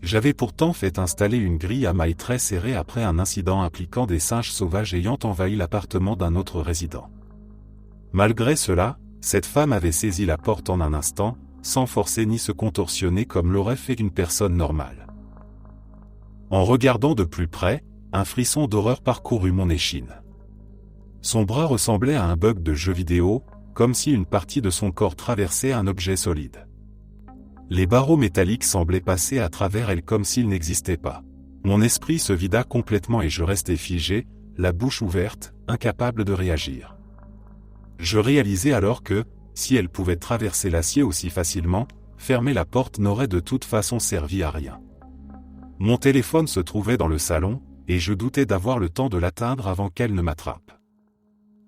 J'avais pourtant fait installer une grille à mailles très serrée après un incident impliquant des singes sauvages ayant envahi l'appartement d'un autre résident. Malgré cela, cette femme avait saisi la porte en un instant, sans forcer ni se contorsionner comme l'aurait fait une personne normale. En regardant de plus près, un frisson d'horreur parcourut mon échine. Son bras ressemblait à un bug de jeu vidéo, comme si une partie de son corps traversait un objet solide. Les barreaux métalliques semblaient passer à travers elle comme s'ils n'existaient pas. Mon esprit se vida complètement et je restai figé, la bouche ouverte, incapable de réagir. Je réalisai alors que, si elle pouvait traverser l'acier aussi facilement, fermer la porte n'aurait de toute façon servi à rien. Mon téléphone se trouvait dans le salon, et je doutais d'avoir le temps de l'atteindre avant qu'elle ne m'attrape.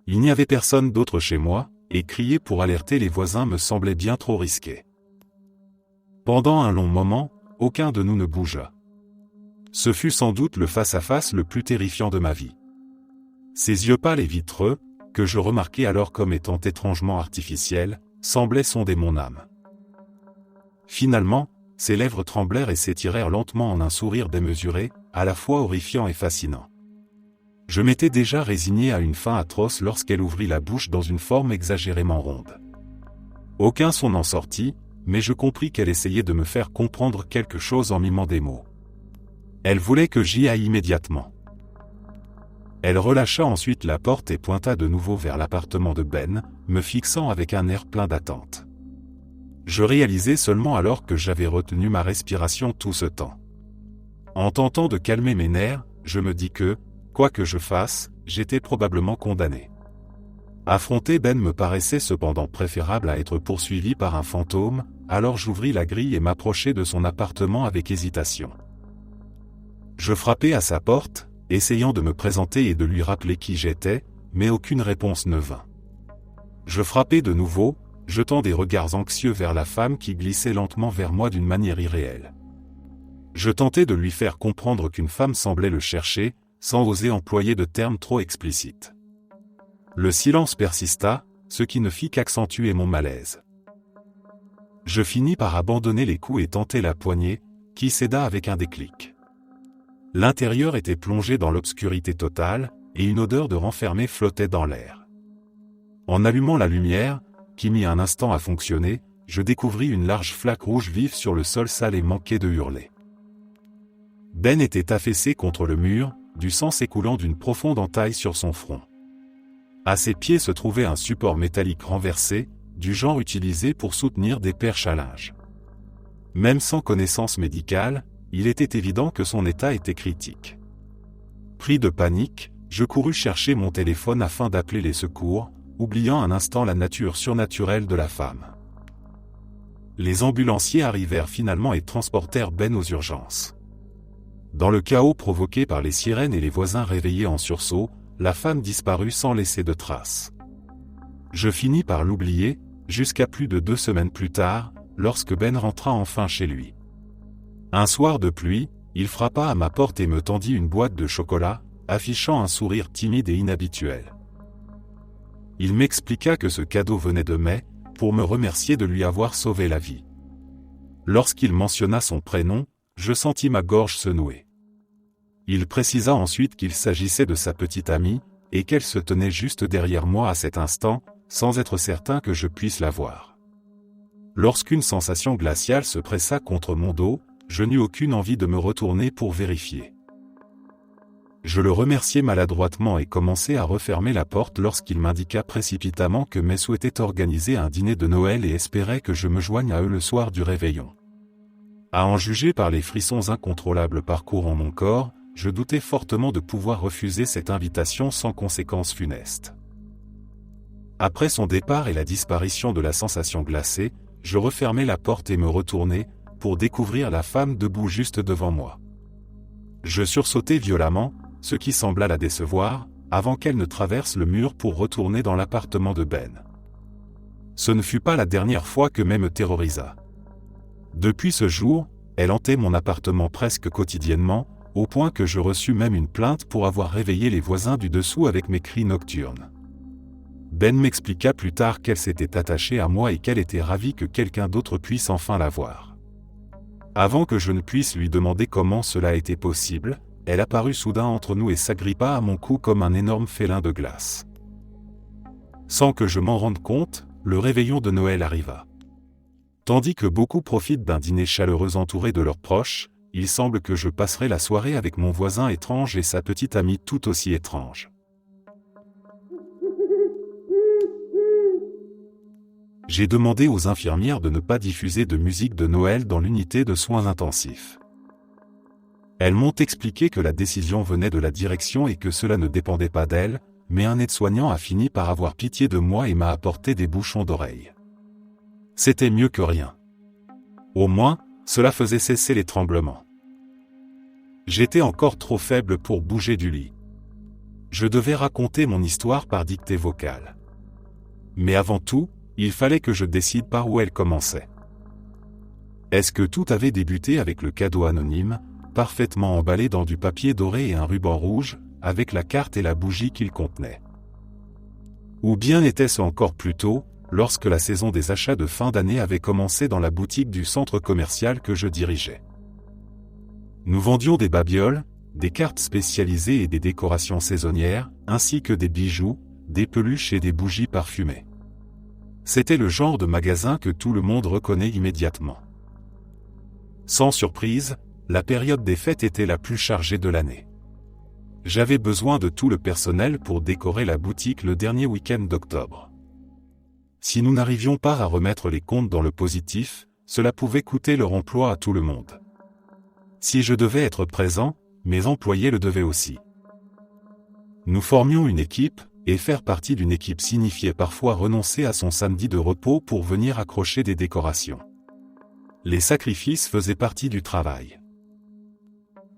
Il n'y avait personne d'autre chez moi, et crier pour alerter les voisins me semblait bien trop risqué. Pendant un long moment, aucun de nous ne bougea. Ce fut sans doute le face-à-face le plus terrifiant de ma vie. Ses yeux pâles et vitreux, que je remarquai alors comme étant étrangement artificiels, semblaient sonder mon âme. Finalement, ses lèvres tremblèrent et s'étirèrent lentement en un sourire démesuré, à la fois horrifiant et fascinant. Je m'étais déjà résigné à une fin atroce lorsqu'elle ouvrit la bouche dans une forme exagérément ronde. Aucun son n'en sortit, mais je compris qu'elle essayait de me faire comprendre quelque chose en mimant des mots. Elle voulait que j'y aille immédiatement. Elle relâcha ensuite la porte et pointa de nouveau vers l'appartement de Ben, me fixant avec un air plein d'attente. Je réalisai seulement alors que j'avais retenu ma respiration tout ce temps. En tentant de calmer mes nerfs, je me dis que, quoi que je fasse, j'étais probablement condamné. Affronter Ben me paraissait cependant préférable à être poursuivi par un fantôme, alors j'ouvris la grille et m'approchai de son appartement avec hésitation. Je frappai à sa porte, essayant de me présenter et de lui rappeler qui j'étais, mais aucune réponse ne vint. Je frappai de nouveau, jetant des regards anxieux vers la femme qui glissait lentement vers moi d'une manière irréelle. Je tentais de lui faire comprendre qu'une femme semblait le chercher, sans oser employer de termes trop explicites. Le silence persista, ce qui ne fit qu'accentuer mon malaise. Je finis par abandonner les coups et tenter la poignée, qui céda avec un déclic. L'intérieur était plongé dans l'obscurité totale, et une odeur de renfermé flottait dans l'air. En allumant la lumière, qui mit un instant à fonctionner, je découvris une large flaque rouge vive sur le sol sale et manquai de hurler. Ben était affaissé contre le mur, du sang s'écoulant d'une profonde entaille sur son front. À ses pieds se trouvait un support métallique renversé, du genre utilisé pour soutenir des perches à linge. Même sans connaissance médicale, il était évident que son état était critique. Pris de panique, je courus chercher mon téléphone afin d'appeler les secours, oubliant un instant la nature surnaturelle de la femme. Les ambulanciers arrivèrent finalement et transportèrent Ben aux urgences. Dans le chaos provoqué par les sirènes et les voisins réveillés en sursaut, la femme disparut sans laisser de traces. Je finis par l'oublier, jusqu'à plus de 2 semaines plus tard, lorsque Ben rentra enfin chez lui. Un soir de pluie, il frappa à ma porte et me tendit une boîte de chocolat, affichant un sourire timide et inhabituel. Il m'expliqua que ce cadeau venait de May, pour me remercier de lui avoir sauvé la vie. Lorsqu'il mentionna son prénom, je sentis ma gorge se nouer. Il précisa ensuite qu'il s'agissait de sa petite amie, et qu'elle se tenait juste derrière moi à cet instant, sans être certain que je puisse la voir. Lorsqu'une sensation glaciale se pressa contre mon dos, je n'eus aucune envie de me retourner pour vérifier. Je le remerciai maladroitement et commençai à refermer la porte lorsqu'il m'indiqua précipitamment que May souhaitait organiser un dîner de Noël et espérait que je me joigne à eux le soir du réveillon. À en juger par les frissons incontrôlables parcourant mon corps, je doutais fortement de pouvoir refuser cette invitation sans conséquences funestes. Après son départ et la disparition de la sensation glacée, je refermai la porte et me retournai, pour découvrir la femme debout juste devant moi. Je sursautai violemment, ce qui sembla la décevoir, avant qu'elle ne traverse le mur pour retourner dans l'appartement de Ben. Ce ne fut pas la dernière fois que May me terrorisa. Depuis ce jour, elle hantait mon appartement presque quotidiennement, au point que je reçus même une plainte pour avoir réveillé les voisins du dessous avec mes cris nocturnes. Ben m'expliqua plus tard qu'elle s'était attachée à moi et qu'elle était ravie que quelqu'un d'autre puisse enfin la voir. Avant que je ne puisse lui demander comment cela était possible, elle apparut soudain entre nous et s'agrippa à mon cou comme un énorme félin de glace. Sans que je m'en rende compte, le réveillon de Noël arriva. Tandis que beaucoup profitent d'un dîner chaleureux entouré de leurs proches, il semble que je passerai la soirée avec mon voisin étrange et sa petite amie tout aussi étrange. J'ai demandé aux infirmières de ne pas diffuser de musique de Noël dans l'unité de soins intensifs. Elles m'ont expliqué que la décision venait de la direction et que cela ne dépendait pas d'elles, mais un aide-soignant a fini par avoir pitié de moi et m'a apporté des bouchons d'oreilles. C'était mieux que rien. Au moins, cela faisait cesser les tremblements. J'étais encore trop faible pour bouger du lit. Je devais raconter mon histoire par dictée vocale. Mais avant tout, il fallait que je décide par où elle commençait. Est-ce que tout avait débuté avec le cadeau anonyme, parfaitement emballé dans du papier doré et un ruban rouge, avec la carte et la bougie qu'il contenait? Ou bien était-ce encore plus tôt, lorsque la saison des achats de fin d'année avait commencé dans la boutique du centre commercial que je dirigeais? Nous vendions des babioles, des cartes spécialisées et des décorations saisonnières, ainsi que des bijoux, des peluches et des bougies parfumées. C'était le genre de magasin que tout le monde reconnaît immédiatement. Sans surprise, la période des fêtes était la plus chargée de l'année. J'avais besoin de tout le personnel pour décorer la boutique le dernier week-end d'octobre. Si nous n'arrivions pas à remettre les comptes dans le positif, cela pouvait coûter leur emploi à tout le monde. Si je devais être présent, mes employés le devaient aussi. Nous formions une équipe, et faire partie d'une équipe signifiait parfois renoncer à son samedi de repos pour venir accrocher des décorations. Les sacrifices faisaient partie du travail.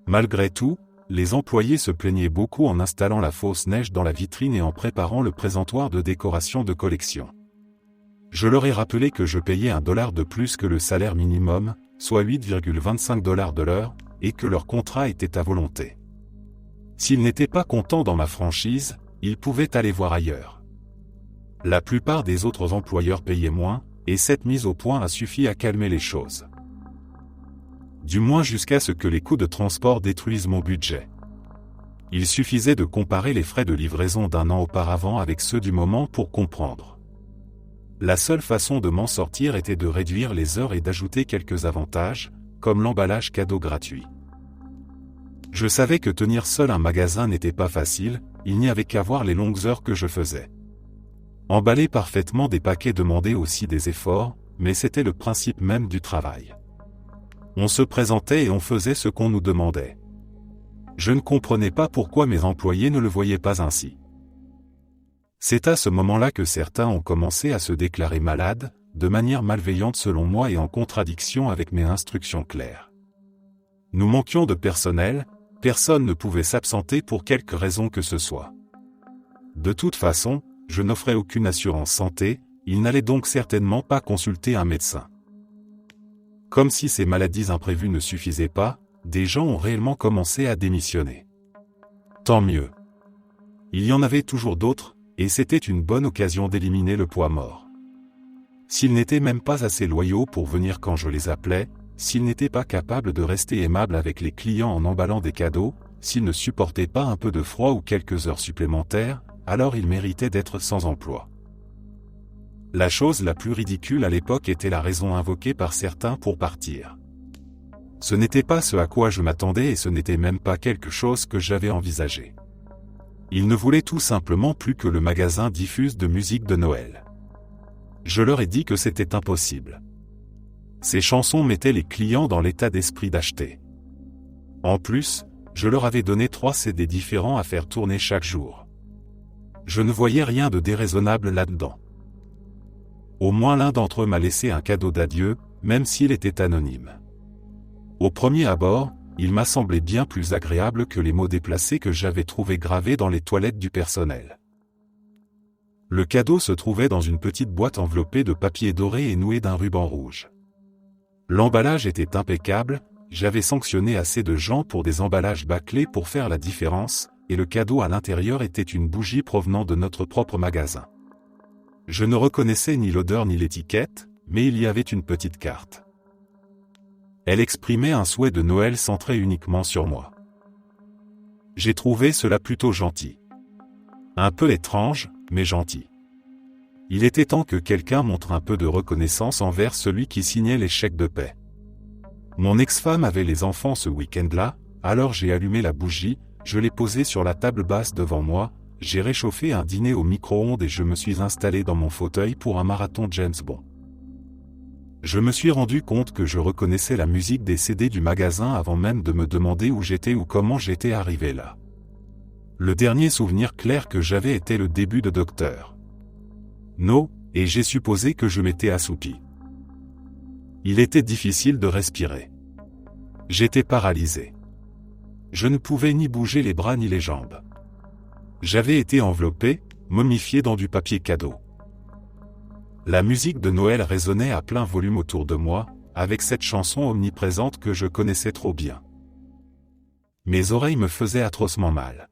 Malgré tout, les employés se plaignaient beaucoup en installant la fausse neige dans la vitrine et en préparant le présentoir de décoration de collection. Je leur ai rappelé que je payais $1 de plus que le salaire minimum, soit 8,25 $ de l'heure, et que leur contrat était à volonté. S'ils n'étaient pas contents dans ma franchise, ils pouvaient aller voir ailleurs. La plupart des autres employeurs payaient moins, et cette mise au point a suffi à calmer les choses. Du moins jusqu'à ce que les coûts de transport détruisent mon budget. Il suffisait de comparer les frais de livraison d'un an auparavant avec ceux du moment pour comprendre. La seule façon de m'en sortir était de réduire les heures et d'ajouter quelques avantages, comme l'emballage cadeau gratuit. Je savais que tenir seul un magasin n'était pas facile, il n'y avait qu'à voir les longues heures que je faisais. Emballer parfaitement des paquets demandait aussi des efforts, mais c'était le principe même du travail. On se présentait et on faisait ce qu'on nous demandait. Je ne comprenais pas pourquoi mes employés ne le voyaient pas ainsi. C'est à ce moment-là que certains ont commencé à se déclarer malades, de manière malveillante selon moi et en contradiction avec mes instructions claires. Nous manquions de personnel, personne ne pouvait s'absenter pour quelque raison que ce soit. De toute façon, je n'offrais aucune assurance santé, il n'allait donc certainement pas consulter un médecin. Comme si ces maladies imprévues ne suffisaient pas, des gens ont réellement commencé à démissionner. Tant mieux. Il y en avait toujours d'autres, et c'était une bonne occasion d'éliminer le poids mort. S'ils n'étaient même pas assez loyaux pour venir quand je les appelais, s'ils n'étaient pas capables de rester aimables avec les clients en emballant des cadeaux, s'ils ne supportaient pas un peu de froid ou quelques heures supplémentaires, alors ils méritaient d'être sans emploi. La chose la plus ridicule à l'époque était la raison invoquée par certains pour partir. Ce n'était pas ce à quoi je m'attendais et ce n'était même pas quelque chose que j'avais envisagé. Ils ne voulaient tout simplement plus que le magasin diffuse de musique de Noël. Je leur ai dit que c'était impossible. Ces chansons mettaient les clients dans l'état d'esprit d'acheter. En plus, je leur avais donné 3 CD différents à faire tourner chaque jour. Je ne voyais rien de déraisonnable là-dedans. Au moins l'un d'entre eux m'a laissé un cadeau d'adieu, même s'il était anonyme. Au premier abord, il m'a semblé bien plus agréable que les mots déplacés que j'avais trouvés gravés dans les toilettes du personnel. Le cadeau se trouvait dans une petite boîte enveloppée de papier doré et nouée d'un ruban rouge. L'emballage était impeccable, j'avais sanctionné assez de gens pour des emballages bâclés pour faire la différence, et le cadeau à l'intérieur était une bougie provenant de notre propre magasin. Je ne reconnaissais ni l'odeur ni l'étiquette, mais il y avait une petite carte. Elle exprimait un souhait de Noël centré uniquement sur moi. J'ai trouvé cela plutôt gentil. Un peu étrange, mais gentil. Il était temps que quelqu'un montre un peu de reconnaissance envers celui qui signait les chèques de paie. Mon ex-femme avait les enfants ce week-end-là, alors j'ai allumé la bougie, je l'ai posée sur la table basse devant moi, j'ai réchauffé un dîner au micro-ondes et je me suis installé dans mon fauteuil pour un marathon James Bond. Je me suis rendu compte que je reconnaissais la musique des CD du magasin avant même de me demander où j'étais ou comment j'étais arrivé là. Le dernier souvenir clair que j'avais était le début de Docteur No, et j'ai supposé que je m'étais assoupi. Il était difficile de respirer. J'étais paralysé. Je ne pouvais ni bouger les bras ni les jambes. J'avais été enveloppé, momifié dans du papier cadeau. La musique de Noël résonnait à plein volume autour de moi, avec cette chanson omniprésente que je connaissais trop bien. Mes oreilles me faisaient atrocement mal.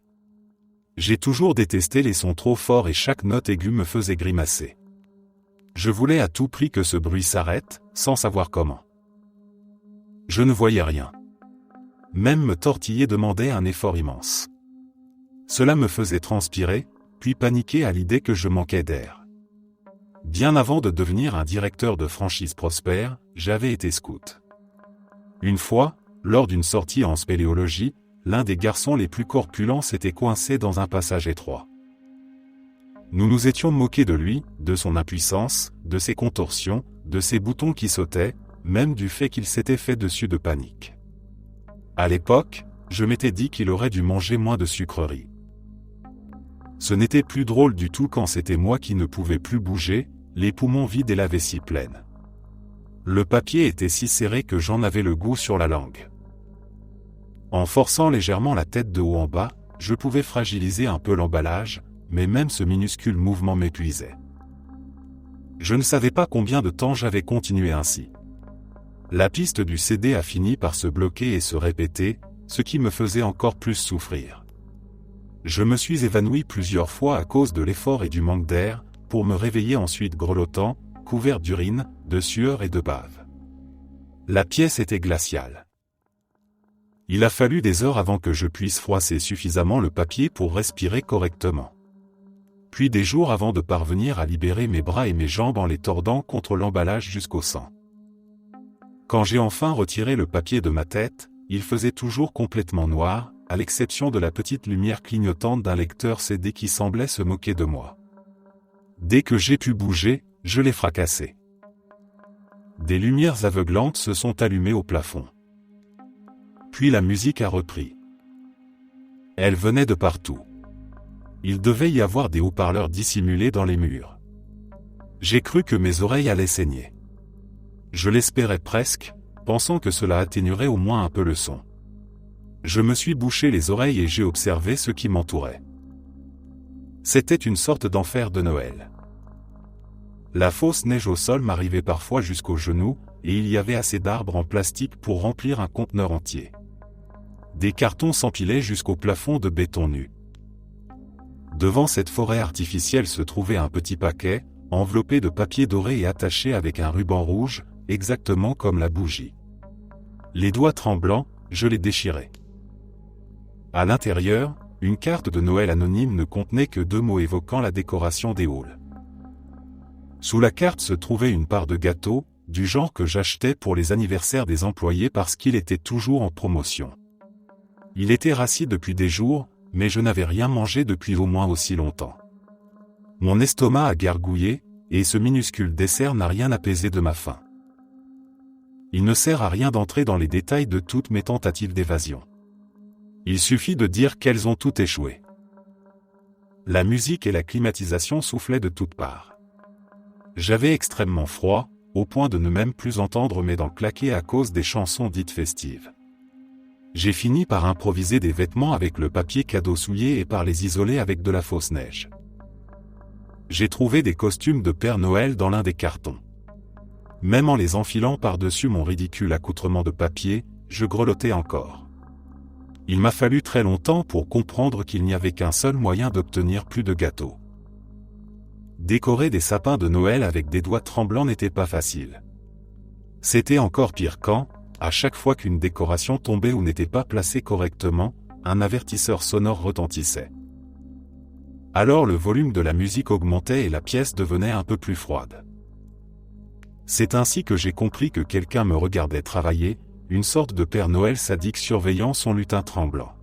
J'ai toujours détesté les sons trop forts et chaque note aiguë me faisait grimacer. Je voulais à tout prix que ce bruit s'arrête, sans savoir comment. Je ne voyais rien. Même me tortiller demandait un effort immense. Cela me faisait transpirer, puis paniquer à l'idée que je manquais d'air. Bien avant de devenir un directeur de franchise prospère, j'avais été scout. Une fois, lors d'une sortie en spéléologie, l'un des garçons les plus corpulents s'était coincé dans un passage étroit. Nous nous étions moqués de lui, de son impuissance, de ses contorsions, de ses boutons qui sautaient, même du fait qu'il s'était fait dessus de panique. À l'époque, je m'étais dit qu'il aurait dû manger moins de sucreries. Ce n'était plus drôle du tout quand c'était moi qui ne pouvais plus bouger, les poumons vides et la vessie pleine. Le papier était si serré que j'en avais le goût sur la langue. En forçant légèrement la tête de haut en bas, je pouvais fragiliser un peu l'emballage, mais même ce minuscule mouvement m'épuisait. Je ne savais pas combien de temps j'avais continué ainsi. La piste du CD a fini par se bloquer et se répéter, ce qui me faisait encore plus souffrir. Je me suis évanoui plusieurs fois à cause de l'effort et du manque d'air, pour me réveiller ensuite grelottant, couvert d'urine, de sueur et de bave. La pièce était glaciale. Il a fallu des heures avant que je puisse froisser suffisamment le papier pour respirer correctement. Puis des jours avant de parvenir à libérer mes bras et mes jambes en les tordant contre l'emballage jusqu'au sang. Quand j'ai enfin retiré le papier de ma tête, il faisait toujours complètement noir, à l'exception de la petite lumière clignotante d'un lecteur CD qui semblait se moquer de moi. Dès que j'ai pu bouger, je l'ai fracassé. Des lumières aveuglantes se sont allumées au plafond. Puis la musique a repris. Elle venait de partout. Il devait y avoir des haut-parleurs dissimulés dans les murs. J'ai cru que mes oreilles allaient saigner. Je l'espérais presque, pensant que cela atténuerait au moins un peu le son. Je me suis bouché les oreilles et j'ai observé ce qui m'entourait. C'était une sorte d'enfer de Noël. La fausse neige au sol m'arrivait parfois jusqu'aux genoux, et il y avait assez d'arbres en plastique pour remplir un conteneur entier. Des cartons s'empilaient jusqu'au plafond de béton nu. Devant cette forêt artificielle se trouvait un petit paquet, enveloppé de papier doré et attaché avec un ruban rouge, exactement comme la bougie. Les doigts tremblants, je les déchirai. À l'intérieur, une carte de Noël anonyme ne contenait que 2 mots évoquant la décoration des halls. Sous la carte se trouvait une part de gâteau, du genre que j'achetais pour les anniversaires des employés parce qu'il était toujours en promotion. Il était rassis depuis des jours, mais je n'avais rien mangé depuis au moins aussi longtemps. Mon estomac a gargouillé, et ce minuscule dessert n'a rien apaisé de ma faim. Il ne sert à rien d'entrer dans les détails de toutes mes tentatives d'évasion. Il suffit de dire qu'elles ont toutes échoué. La musique et la climatisation soufflaient de toutes parts. J'avais extrêmement froid, au point de ne même plus entendre mes dents claquer à cause des chansons dites festives. J'ai fini par improviser des vêtements avec le papier cadeau souillé et par les isoler avec de la fausse neige. J'ai trouvé des costumes de Père Noël dans l'un des cartons. Même en les enfilant par-dessus mon ridicule accoutrement de papier, je grelottais encore. Il m'a fallu très longtemps pour comprendre qu'il n'y avait qu'un seul moyen d'obtenir plus de gâteaux. Décorer des sapins de Noël avec des doigts tremblants n'était pas facile. C'était encore pire quand, à chaque fois qu'une décoration tombait ou n'était pas placée correctement, un avertisseur sonore retentissait. Alors le volume de la musique augmentait et la pièce devenait un peu plus froide. C'est ainsi que j'ai compris que quelqu'un me regardait travailler, une sorte de Père Noël sadique surveillant son lutin tremblant.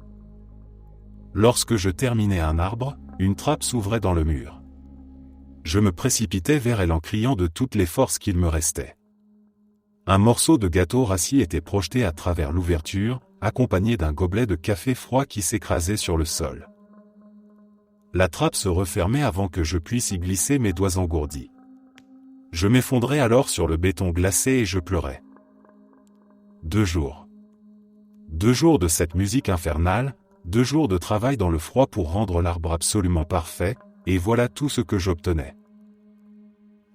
Lorsque je terminais un arbre, une trappe s'ouvrait dans le mur. Je me précipitais vers elle en criant de toutes les forces qu'il me restait. Un morceau de gâteau rassis était projeté à travers l'ouverture, accompagné d'un gobelet de café froid qui s'écrasait sur le sol. La trappe se refermait avant que je puisse y glisser mes doigts engourdis. Je m'effondrais alors sur le béton glacé et je pleurais. 2 jours. 2 jours de cette musique infernale, 2 jours de travail dans le froid pour rendre l'arbre absolument parfait, et voilà tout ce que j'obtenais.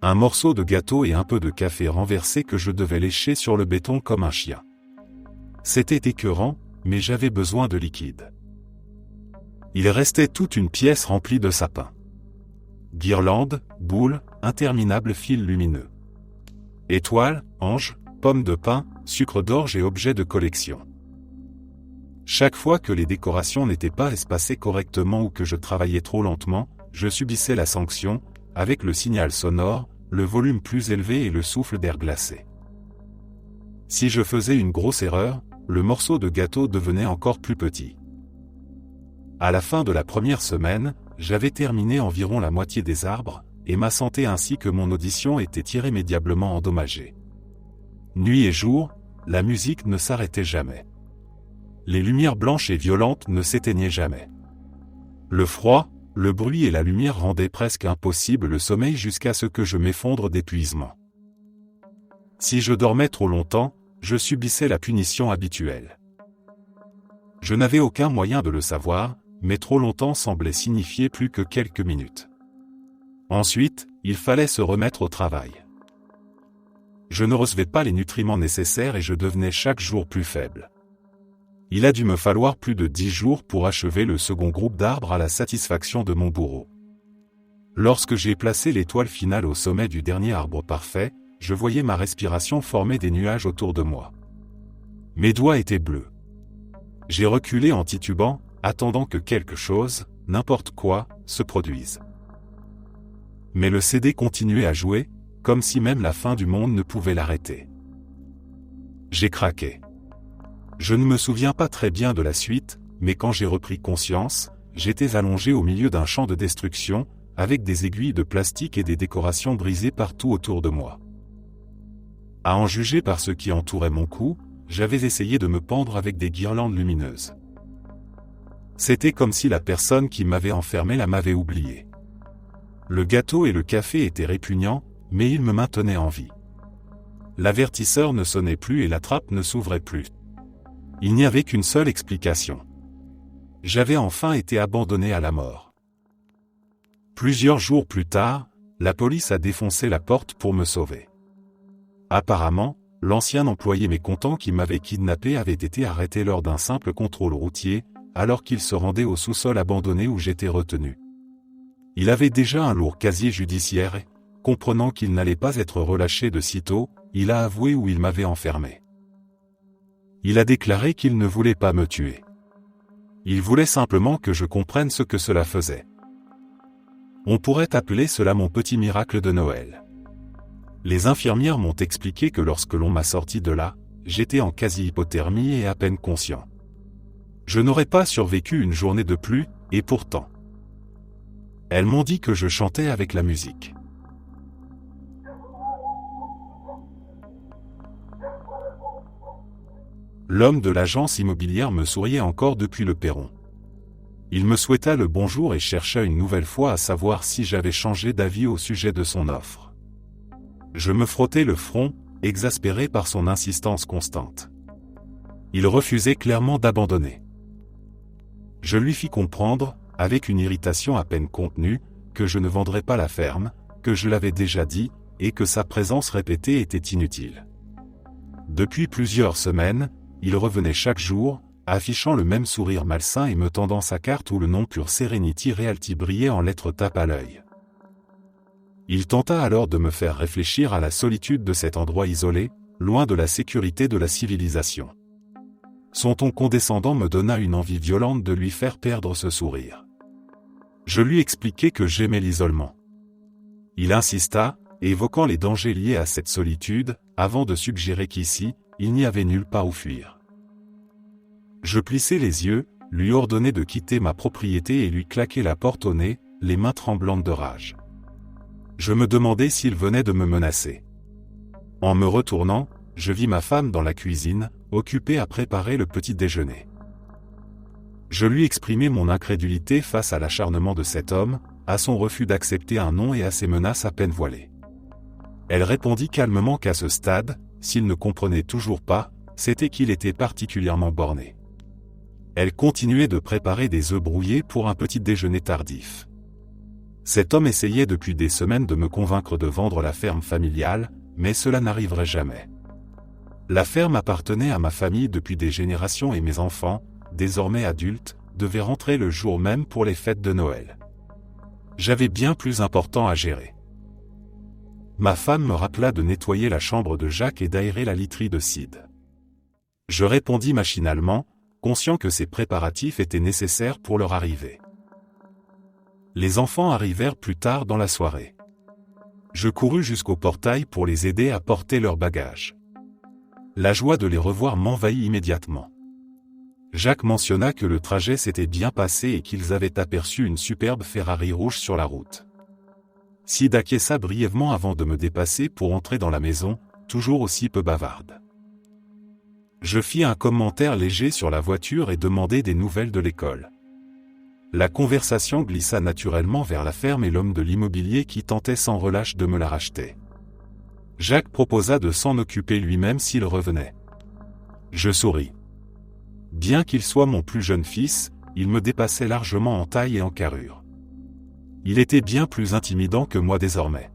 Un morceau de gâteau et un peu de café renversé que je devais lécher sur le béton comme un chien. C'était écœurant, mais j'avais besoin de liquide. Il restait toute une pièce remplie de sapins. Guirlandes, boules, interminables fils lumineux. Étoiles, anges, pommes de pin, sucre d'orge et objets de collection. Chaque fois que les décorations n'étaient pas espacées correctement ou que je travaillais trop lentement, je subissais la sanction, avec le signal sonore, le volume plus élevé et le souffle d'air glacé. Si je faisais une grosse erreur, le morceau de gâteau devenait encore plus petit. À la fin de la première semaine, j'avais terminé environ la moitié des arbres, et ma santé ainsi que mon audition étaient irrémédiablement endommagées. Nuit et jour, la musique ne s'arrêtait jamais. Les lumières blanches et violentes ne s'éteignaient jamais. Le froid, le bruit et la lumière rendaient presque impossible le sommeil jusqu'à ce que je m'effondre d'épuisement. Si je dormais trop longtemps, je subissais la punition habituelle. Je n'avais aucun moyen de le savoir, mais trop longtemps semblait signifier plus que quelques minutes. Ensuite, il fallait se remettre au travail. Je ne recevais pas les nutriments nécessaires et je devenais chaque jour plus faible. Il a dû me falloir plus de 10 jours pour achever le second groupe d'arbres à la satisfaction de mon bourreau. Lorsque j'ai placé l'étoile finale au sommet du dernier arbre parfait, je voyais ma respiration former des nuages autour de moi. Mes doigts étaient bleus. J'ai reculé en titubant, attendant que quelque chose, n'importe quoi, se produise. Mais le CD continuait à jouer, comme si même la fin du monde ne pouvait l'arrêter. J'ai craqué. Je ne me souviens pas très bien de la suite, mais quand j'ai repris conscience, j'étais allongé au milieu d'un champ de destruction, avec des aiguilles de plastique et des décorations brisées partout autour de moi. À en juger par ce qui entourait mon cou, j'avais essayé de me pendre avec des guirlandes lumineuses. C'était comme si la personne qui m'avait enfermé m'avait oublié. Le gâteau et le café étaient répugnants, mais ils me maintenaient en vie. L'avertisseur ne sonnait plus et la trappe ne s'ouvrait plus. Il n'y avait qu'une seule explication. J'avais enfin été abandonné à la mort. Plusieurs jours plus tard, la police a défoncé la porte pour me sauver. Apparemment, l'ancien employé mécontent qui m'avait kidnappé avait été arrêté lors d'un simple contrôle routier, alors qu'il se rendait au sous-sol abandonné où j'étais retenu. Il avait déjà un lourd casier judiciaire et, comprenant qu'il n'allait pas être relâché de sitôt, il a avoué où il m'avait enfermé. Il a déclaré qu'il ne voulait pas me tuer. Il voulait simplement que je comprenne ce que cela faisait. On pourrait appeler cela mon petit miracle de Noël. Les infirmières m'ont expliqué que lorsque l'on m'a sorti de là, j'étais en quasi-hypothermie et à peine conscient. Je n'aurais pas survécu une journée de plus, et pourtant. Elles m'ont dit que je chantais avec la musique. L'homme de l'agence immobilière me souriait encore depuis le perron. Il me souhaita le bonjour et chercha une nouvelle fois à savoir si j'avais changé d'avis au sujet de son offre. Je me frottais le front, exaspéré par son insistance constante. Il refusait clairement d'abandonner. Je lui fis comprendre, avec une irritation à peine contenue, que je ne vendrais pas la ferme, que je l'avais déjà dit, et que sa présence répétée était inutile. Depuis plusieurs semaines, il revenait chaque jour, affichant le même sourire malsain et me tendant sa carte où le nom Pure Serenity Realty brillait en lettres tape à l'œil. Il tenta alors de me faire réfléchir à la solitude de cet endroit isolé, loin de la sécurité de la civilisation. Son ton condescendant me donna une envie violente de lui faire perdre ce sourire. Je lui expliquai que j'aimais l'isolement. Il insista, évoquant les dangers liés à cette solitude, avant de suggérer qu'ici, il n'y avait nulle part où fuir. Je plissai les yeux, lui ordonnai de quitter ma propriété et lui claquai la porte au nez, les mains tremblantes de rage. Je me demandais s'il venait de me menacer. En me retournant, je vis ma femme dans la cuisine, occupée à préparer le petit déjeuner. Je lui exprimai mon incrédulité face à l'acharnement de cet homme, à son refus d'accepter un non et à ses menaces à peine voilées. Elle répondit calmement qu'à ce stade, s'il ne comprenait toujours pas, c'était qu'il était particulièrement borné. Elle continuait de préparer des œufs brouillés pour un petit déjeuner tardif. Cet homme essayait depuis des semaines de me convaincre de vendre la ferme familiale, mais cela n'arriverait jamais. La ferme appartenait à ma famille depuis des générations et mes enfants, désormais adultes, devaient rentrer le jour même pour les fêtes de Noël. J'avais bien plus important à gérer. Ma femme me rappela de nettoyer la chambre de Jacques et d'aérer la literie de Sid. Je répondis machinalement, conscient que ces préparatifs étaient nécessaires pour leur arrivée. Les enfants arrivèrent plus tard dans la soirée. Je courus jusqu'au portail pour les aider à porter leurs bagages. La joie de les revoir m'envahit immédiatement. Jacques mentionna que le trajet s'était bien passé et qu'ils avaient aperçu une superbe Ferrari rouge sur la route. Sid acquiesça brièvement avant de me dépasser pour entrer dans la maison, toujours aussi peu bavarde. Je fis un commentaire léger sur la voiture et demandai des nouvelles de l'école. La conversation glissa naturellement vers la ferme et l'homme de l'immobilier qui tentait sans relâche de me la racheter. Jacques proposa de s'en occuper lui-même s'il revenait. Je souris. Bien qu'il soit mon plus jeune fils, il me dépassait largement en taille et en carrure. Il était bien plus intimidant que moi désormais.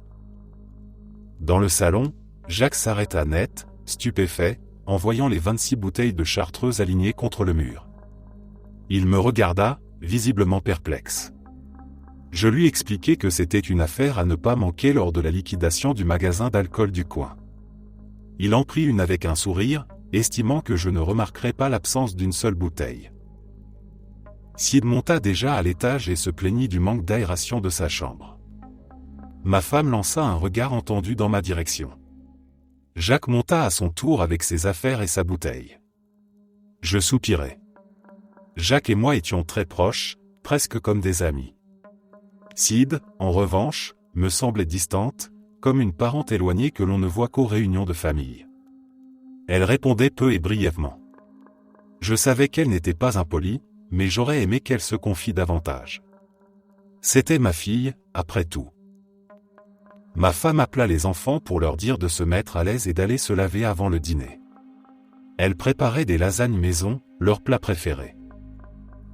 Dans le salon, Jacques s'arrêta net, stupéfait, en voyant les 26 bouteilles de chartreuse alignées contre le mur. Il me regarda, visiblement perplexe. Je lui expliquai que c'était une affaire à ne pas manquer lors de la liquidation du magasin d'alcool du coin. Il en prit une avec un sourire, estimant que je ne remarquerais pas l'absence d'une seule bouteille. Sid monta déjà à l'étage et se plaignit du manque d'aération de sa chambre. Ma femme lança un regard entendu dans ma direction. Jacques monta à son tour avec ses affaires et sa bouteille. Je soupirai. Jacques et moi étions très proches, presque comme des amis. Sid, en revanche, me semblait distante, comme une parente éloignée que l'on ne voit qu'aux réunions de famille. Elle répondait peu et brièvement. Je savais qu'elle n'était pas impolie, mais j'aurais aimé qu'elle se confie davantage. C'était ma fille, après tout. Ma femme appela les enfants pour leur dire de se mettre à l'aise et d'aller se laver avant le dîner. Elle préparait des lasagnes maison, leur plat préféré.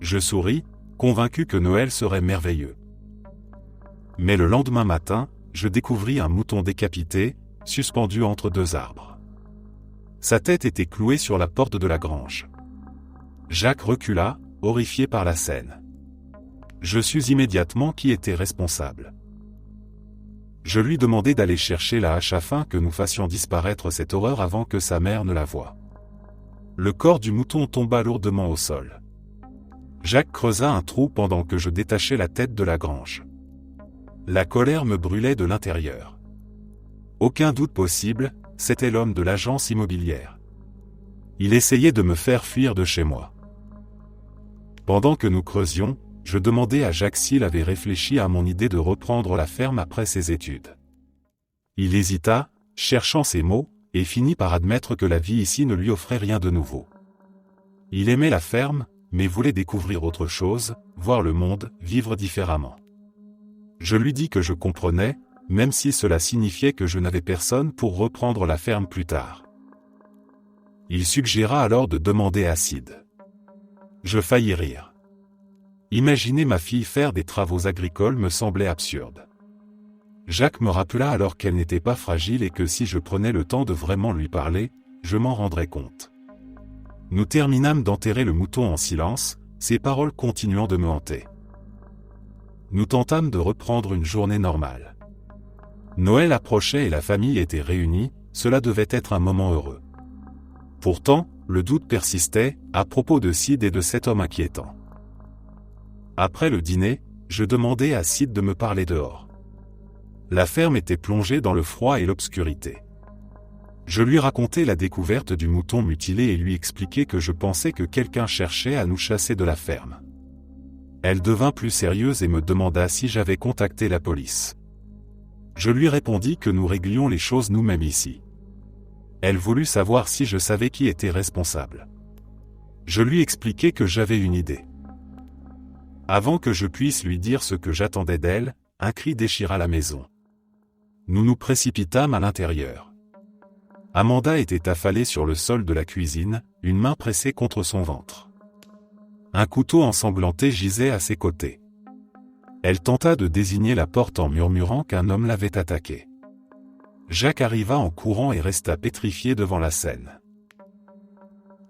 Je souris, convaincu que Noël serait merveilleux. Mais le lendemain matin, je découvris un mouton décapité, suspendu entre deux arbres. Sa tête était clouée sur la porte de la grange. Jacques recula, horrifié par la scène. Je sus immédiatement qui était responsable. Je lui demandai d'aller chercher la hache afin que nous fassions disparaître cette horreur avant que sa mère ne la voie. Le corps du mouton tomba lourdement au sol. Jacques creusa un trou pendant que je détachais la tête de la grange. La colère me brûlait de l'intérieur. Aucun doute possible, c'était l'homme de l'agence immobilière. Il essayait de me faire fuir de chez moi. Pendant que nous creusions, je demandai à Jacques s'il avait réfléchi à mon idée de reprendre la ferme après ses études. Il hésita, cherchant ses mots, et finit par admettre que la vie ici ne lui offrait rien de nouveau. Il aimait la ferme, mais voulait découvrir autre chose, voir le monde, vivre différemment. Je lui dis que je comprenais, même si cela signifiait que je n'avais personne pour reprendre la ferme plus tard. Il suggéra alors de demander à Sid. Je faillis rire. Imaginer ma fille faire des travaux agricoles me semblait absurde. Jacques me rappela alors qu'elle n'était pas fragile et que si je prenais le temps de vraiment lui parler, je m'en rendrais compte. Nous terminâmes d'enterrer le mouton en silence, ses paroles continuant de me hanter. Nous tentâmes de reprendre une journée normale. Noël approchait et la famille était réunie, cela devait être un moment heureux. Pourtant, le doute persistait, à propos de Sid et de cet homme inquiétant. Après le dîner, je demandai à Sid de me parler dehors. La ferme était plongée dans le froid et l'obscurité. Je lui racontai la découverte du mouton mutilé et lui expliquai que je pensais que quelqu'un cherchait à nous chasser de la ferme. Elle devint plus sérieuse et me demanda si j'avais contacté la police. Je lui répondis que nous réglions les choses nous-mêmes ici. Elle voulut savoir si je savais qui était responsable. Je lui expliquai que j'avais une idée. Avant que je puisse lui dire ce que j'attendais d'elle, un cri déchira la maison. Nous nous précipitâmes à l'intérieur. Amanda était affalée sur le sol de la cuisine, une main pressée contre son ventre. Un couteau ensanglanté gisait à ses côtés. Elle tenta de désigner la porte en murmurant qu'un homme l'avait attaquée. Jacques arriva en courant et resta pétrifié devant la scène.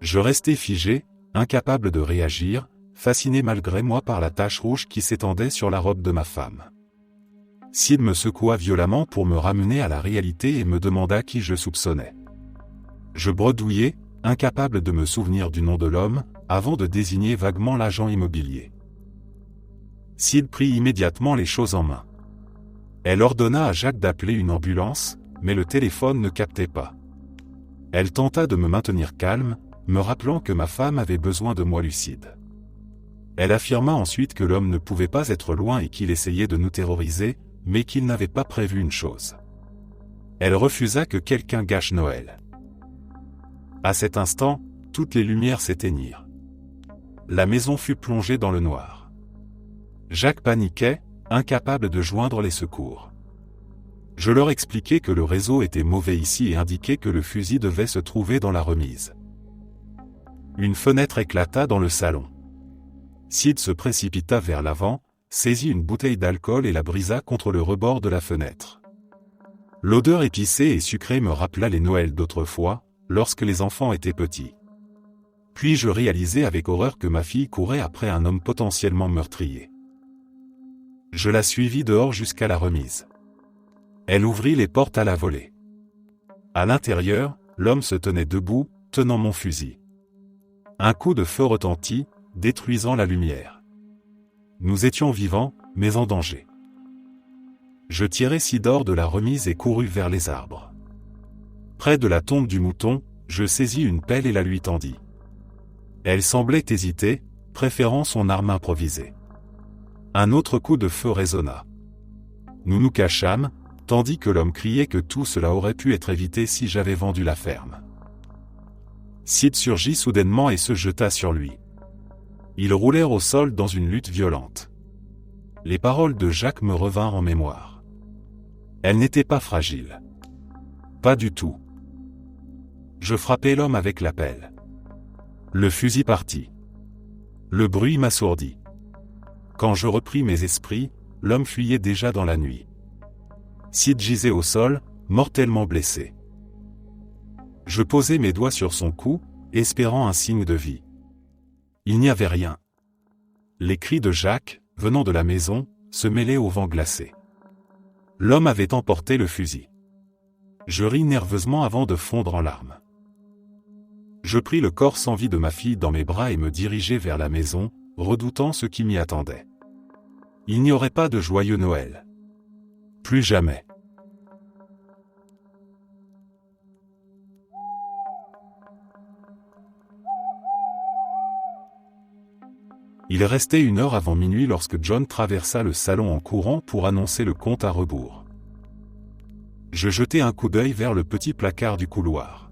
Je restai figé, incapable de réagir, fasciné malgré moi par la tache rouge qui s'étendait sur la robe de ma femme. Sid me secoua violemment pour me ramener à la réalité et me demanda qui je soupçonnais. Je bredouillai, incapable de me souvenir du nom de l'homme, avant de désigner vaguement l'agent immobilier. Sid prit immédiatement les choses en main. Elle ordonna à Jacques d'appeler une ambulance, mais le téléphone ne captait pas. Elle tenta de me maintenir calme, me rappelant que ma femme avait besoin de moi lucide. Elle affirma ensuite que l'homme ne pouvait pas être loin et qu'il essayait de nous terroriser, mais qu'il n'avait pas prévu une chose. Elle refusa que quelqu'un gâche Noël. À cet instant, toutes les lumières s'éteignirent. La maison fut plongée dans le noir. Jacques paniquait, incapable de joindre les secours. Je leur expliquai que le réseau était mauvais ici et indiquai que le fusil devait se trouver dans la remise. Une fenêtre éclata dans le salon. Sid se précipita vers l'avant, saisit une bouteille d'alcool et la brisa contre le rebord de la fenêtre. L'odeur épicée et sucrée me rappela les Noëls d'autrefois, lorsque les enfants étaient petits. Puis je réalisai avec horreur que ma fille courait après un homme potentiellement meurtrier. Je la suivis dehors jusqu'à la remise. Elle ouvrit les portes à la volée. À l'intérieur, l'homme se tenait debout, tenant mon fusil. Un coup de feu retentit, détruisant la lumière. Nous étions vivants, mais en danger. Je tirai Sid hors de la remise et courus vers les arbres. Près de la tombe du mouton, je saisis une pelle et la lui tendis. Elle semblait hésiter, préférant son arme improvisée. Un autre coup de feu résonna. Nous nous cachâmes, tandis que l'homme criait que tout cela aurait pu être évité si j'avais vendu la ferme. Sid surgit soudainement et se jeta sur lui. Ils roulèrent au sol dans une lutte violente. Les paroles de Jacques me revinrent en mémoire. Elle n'était pas fragile. Pas du tout. Je frappai l'homme avec la pelle. Le fusil partit. Le bruit m'assourdit. Quand je repris mes esprits, l'homme fuyait déjà dans la nuit. Sid gisait au sol, mortellement blessé. Je posai mes doigts sur son cou, espérant un signe de vie. Il n'y avait rien. Les cris de Jacques, venant de la maison, se mêlaient au vent glacé. L'homme avait emporté le fusil. Je ris nerveusement avant de fondre en larmes. Je pris le corps sans vie de ma fille dans mes bras et me dirigeai vers la maison, redoutant ce qui m'y attendait. Il n'y aurait pas de joyeux Noël. Plus jamais. Il restait 1 heure avant minuit lorsque John traversa le salon en courant pour annoncer le compte à rebours. Je jetai un coup d'œil vers le petit placard du couloir.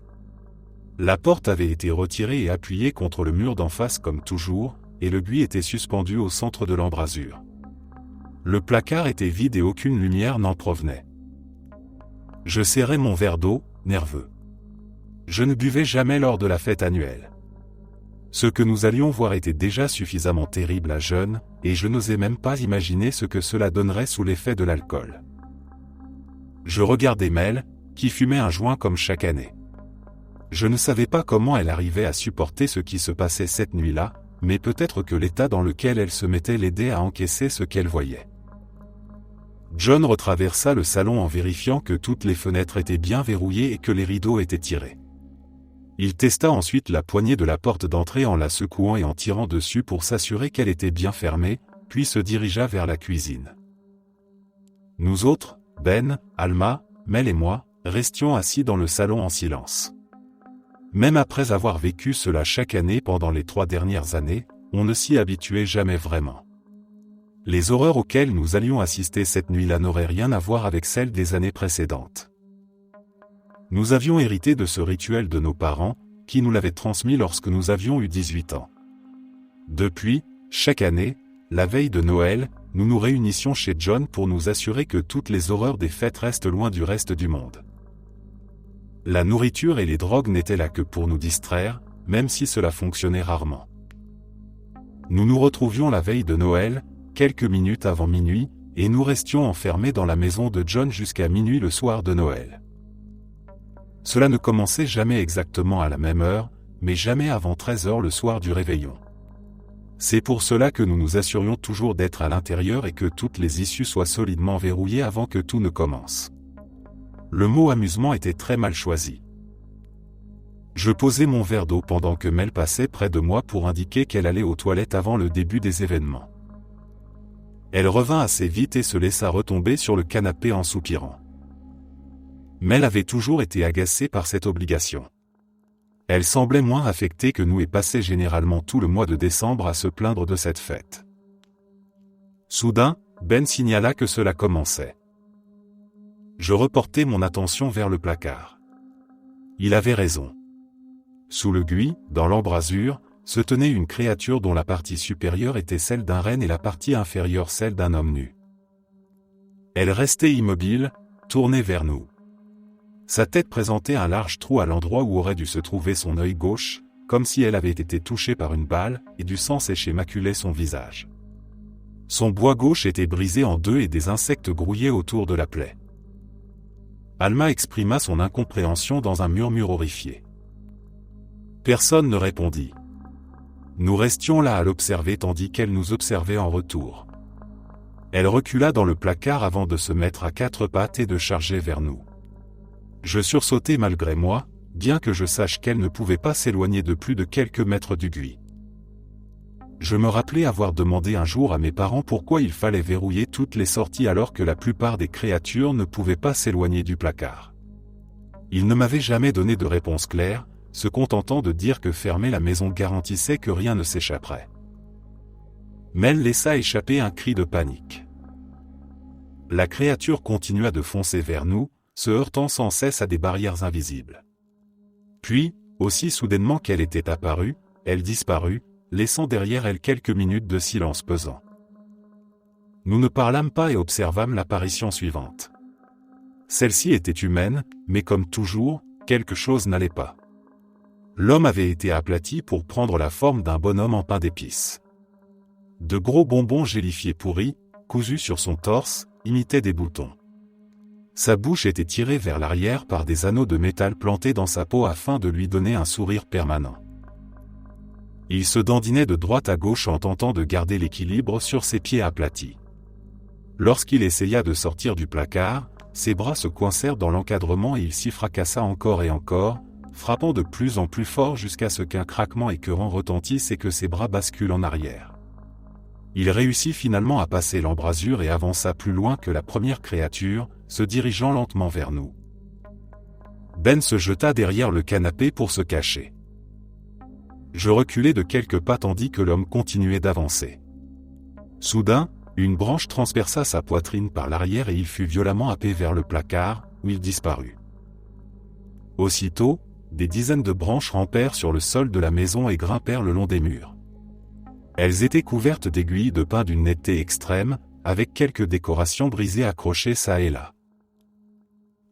La porte avait été retirée et appuyée contre le mur d'en face comme toujours, et le buis était suspendu au centre de l'embrasure. Le placard était vide et aucune lumière n'en provenait. Je serrai mon verre d'eau, nerveux. Je ne buvais jamais lors de la fête annuelle. Ce que nous allions voir était déjà suffisamment terrible à jeun, et je n'osais même pas imaginer ce que cela donnerait sous l'effet de l'alcool. Je regardais Mel, qui fumait un joint comme chaque année. Je ne savais pas comment elle arrivait à supporter ce qui se passait cette nuit-là, mais peut-être que l'état dans lequel elle se mettait l'aidait à encaisser ce qu'elle voyait. John retraversa le salon en vérifiant que toutes les fenêtres étaient bien verrouillées et que les rideaux étaient tirés. Il testa ensuite la poignée de la porte d'entrée en la secouant et en tirant dessus pour s'assurer qu'elle était bien fermée, puis se dirigea vers la cuisine. Nous autres, Ben, Alma, Mel et moi, restions assis dans le salon en silence. Même après avoir vécu cela chaque année pendant les 3 dernières années, on ne s'y habituait jamais vraiment. Les horreurs auxquelles nous allions assister cette nuit-là n'auraient rien à voir avec celles des années précédentes. Nous avions hérité de ce rituel de nos parents, qui nous l'avaient transmis lorsque nous avions eu 18 ans. Depuis, chaque année, la veille de Noël, nous nous réunissions chez John pour nous assurer que toutes les horreurs des fêtes restent loin du reste du monde. La nourriture et les drogues n'étaient là que pour nous distraire, même si cela fonctionnait rarement. Nous nous retrouvions la veille de Noël, quelques minutes avant minuit, et nous restions enfermés dans la maison de John jusqu'à minuit le soir de Noël. Cela ne commençait jamais exactement à la même heure, mais jamais avant 13 heures le soir du réveillon. C'est pour cela que nous nous assurions toujours d'être à l'intérieur et que toutes les issues soient solidement verrouillées avant que tout ne commence. Le mot amusement était très mal choisi. Je posai mon verre d'eau pendant que Mel passait près de moi pour indiquer qu'elle allait aux toilettes avant le début des événements. Elle revint assez vite et se laissa retomber sur le canapé en soupirant. Mel avait toujours été agacée par cette obligation. Elle semblait moins affectée que nous et passait généralement tout le mois de décembre à se plaindre de cette fête. Soudain, Ben signala que cela commençait. Je reportai mon attention vers le placard. Il avait raison. Sous le buis, dans l'embrasure, se tenait une créature dont la partie supérieure était celle d'un renne et la partie inférieure celle d'un homme nu. Elle restait immobile, tournée vers nous. Sa tête présentait un large trou à l'endroit où aurait dû se trouver son œil gauche, comme si elle avait été touchée par une balle, et du sang séché maculait son visage. Son bois gauche était brisé en 2 et des insectes grouillaient autour de la plaie. Alma exprima son incompréhension dans un murmure horrifié. Personne ne répondit. Nous restions là à l'observer tandis qu'elle nous observait en retour. Elle recula dans le placard avant de se mettre à 4 pattes et de charger vers nous. Je sursautai malgré moi, bien que je sache qu'elle ne pouvait pas s'éloigner de plus de quelques mètres du buis. Je me rappelais avoir demandé un jour à mes parents pourquoi il fallait verrouiller toutes les sorties alors que la plupart des créatures ne pouvaient pas s'éloigner du placard. Ils ne m'avaient jamais donné de réponse claire, se contentant de dire que fermer la maison garantissait que rien ne s'échapperait. Mel laissa échapper un cri de panique. La créature continua de foncer vers nous, se heurtant sans cesse à des barrières invisibles. Puis, aussi soudainement qu'elle était apparue, elle disparut, laissant derrière elle quelques minutes de silence pesant. Nous ne parlâmes pas et observâmes l'apparition suivante. Celle-ci était humaine, mais comme toujours, quelque chose n'allait pas. L'homme avait été aplati pour prendre la forme d'un bonhomme en pain d'épices. De gros bonbons gélifiés pourris, cousus sur son torse, imitaient des boutons. Sa bouche était tirée vers l'arrière par des anneaux de métal plantés dans sa peau afin de lui donner un sourire permanent. Il se dandinait de droite à gauche en tentant de garder l'équilibre sur ses pieds aplatis. Lorsqu'il essaya de sortir du placard, ses bras se coincèrent dans l'encadrement et il s'y fracassa encore et encore, frappant de plus en plus fort jusqu'à ce qu'un craquement écœurant retentisse et que ses bras basculent en arrière. Il réussit finalement à passer l'embrasure et avança plus loin que la première créature, se dirigeant lentement vers nous. Ben se jeta derrière le canapé pour se cacher. Je reculai de quelques pas tandis que l'homme continuait d'avancer. Soudain, une branche transperça sa poitrine par l'arrière et il fut violemment happé vers le placard, où il disparut. Aussitôt, des dizaines de branches rampèrent sur le sol de la maison et grimpèrent le long des murs. Elles étaient couvertes d'aiguilles de pin d'une netteté extrême, avec quelques décorations brisées accrochées çà et là.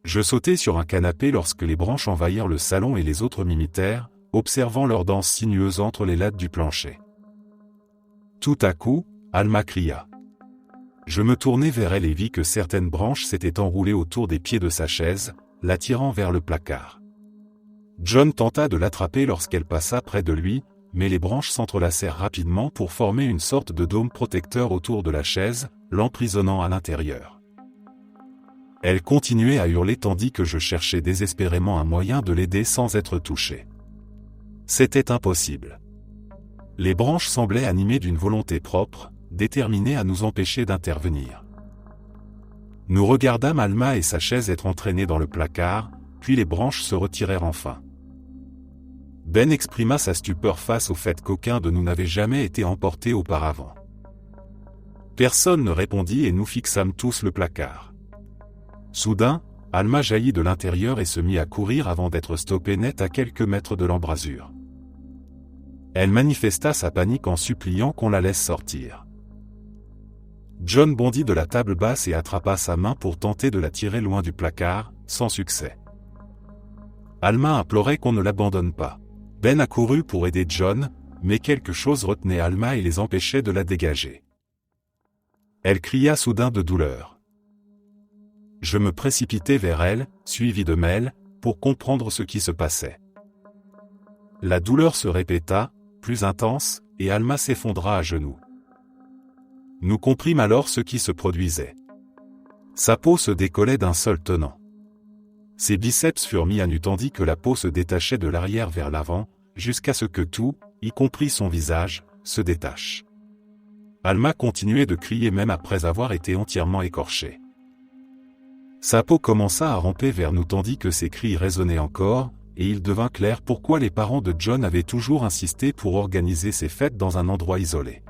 Je sautai sur un canapé lorsque les branches envahirent le salon et les autres m'imitèrent, observant leur danse sinueuse entre les lattes du plancher. Tout à coup, Alma cria. Je me tournai vers elle et vis que certaines branches s'étaient enroulées autour des pieds de sa chaise, l'attirant vers le placard. John tenta de l'attraper lorsqu'elle passa près de lui, mais les branches s'entrelacèrent rapidement pour former une sorte de dôme protecteur autour de la chaise, l'emprisonnant à l'intérieur. Elle continuait à hurler tandis que je cherchais désespérément un moyen de l'aider sans être touché. C'était impossible. Les branches semblaient animées d'une volonté propre, déterminées à nous empêcher d'intervenir. Nous regardâmes Alma et sa chaise être entraînées dans le placard, puis les branches se retirèrent enfin. Ben exprima sa stupeur face au fait qu'aucun de nous n'avait jamais été emporté auparavant. Personne ne répondit et nous fixâmes tous le placard. Soudain, Alma jaillit de l'intérieur et se mit à courir avant d'être stoppée net à quelques mètres de l'embrasure. Elle manifesta sa panique en suppliant qu'on la laisse sortir. John bondit de la table basse et attrapa sa main pour tenter de la tirer loin du placard, sans succès. Alma implorait qu'on ne l'abandonne pas. Ben accourut pour aider John, mais quelque chose retenait Alma et les empêchait de la dégager. Elle cria soudain de douleur. Je me précipitai vers elle, suivi de Mel, pour comprendre ce qui se passait. La douleur se répéta, plus intense, et Alma s'effondra à genoux. Nous comprîmes alors ce qui se produisait. Sa peau se décollait d'un seul tenant. Ses biceps furent mis à nu tandis que la peau se détachait de l'arrière vers l'avant, jusqu'à ce que tout, y compris son visage, se détache. Alma continuait de crier même après avoir été entièrement écorchée. Sa peau commença à ramper vers nous tandis que ses cris résonnaient encore, et il devint clair pourquoi les parents de John avaient toujours insisté pour organiser ces fêtes dans un endroit isolé.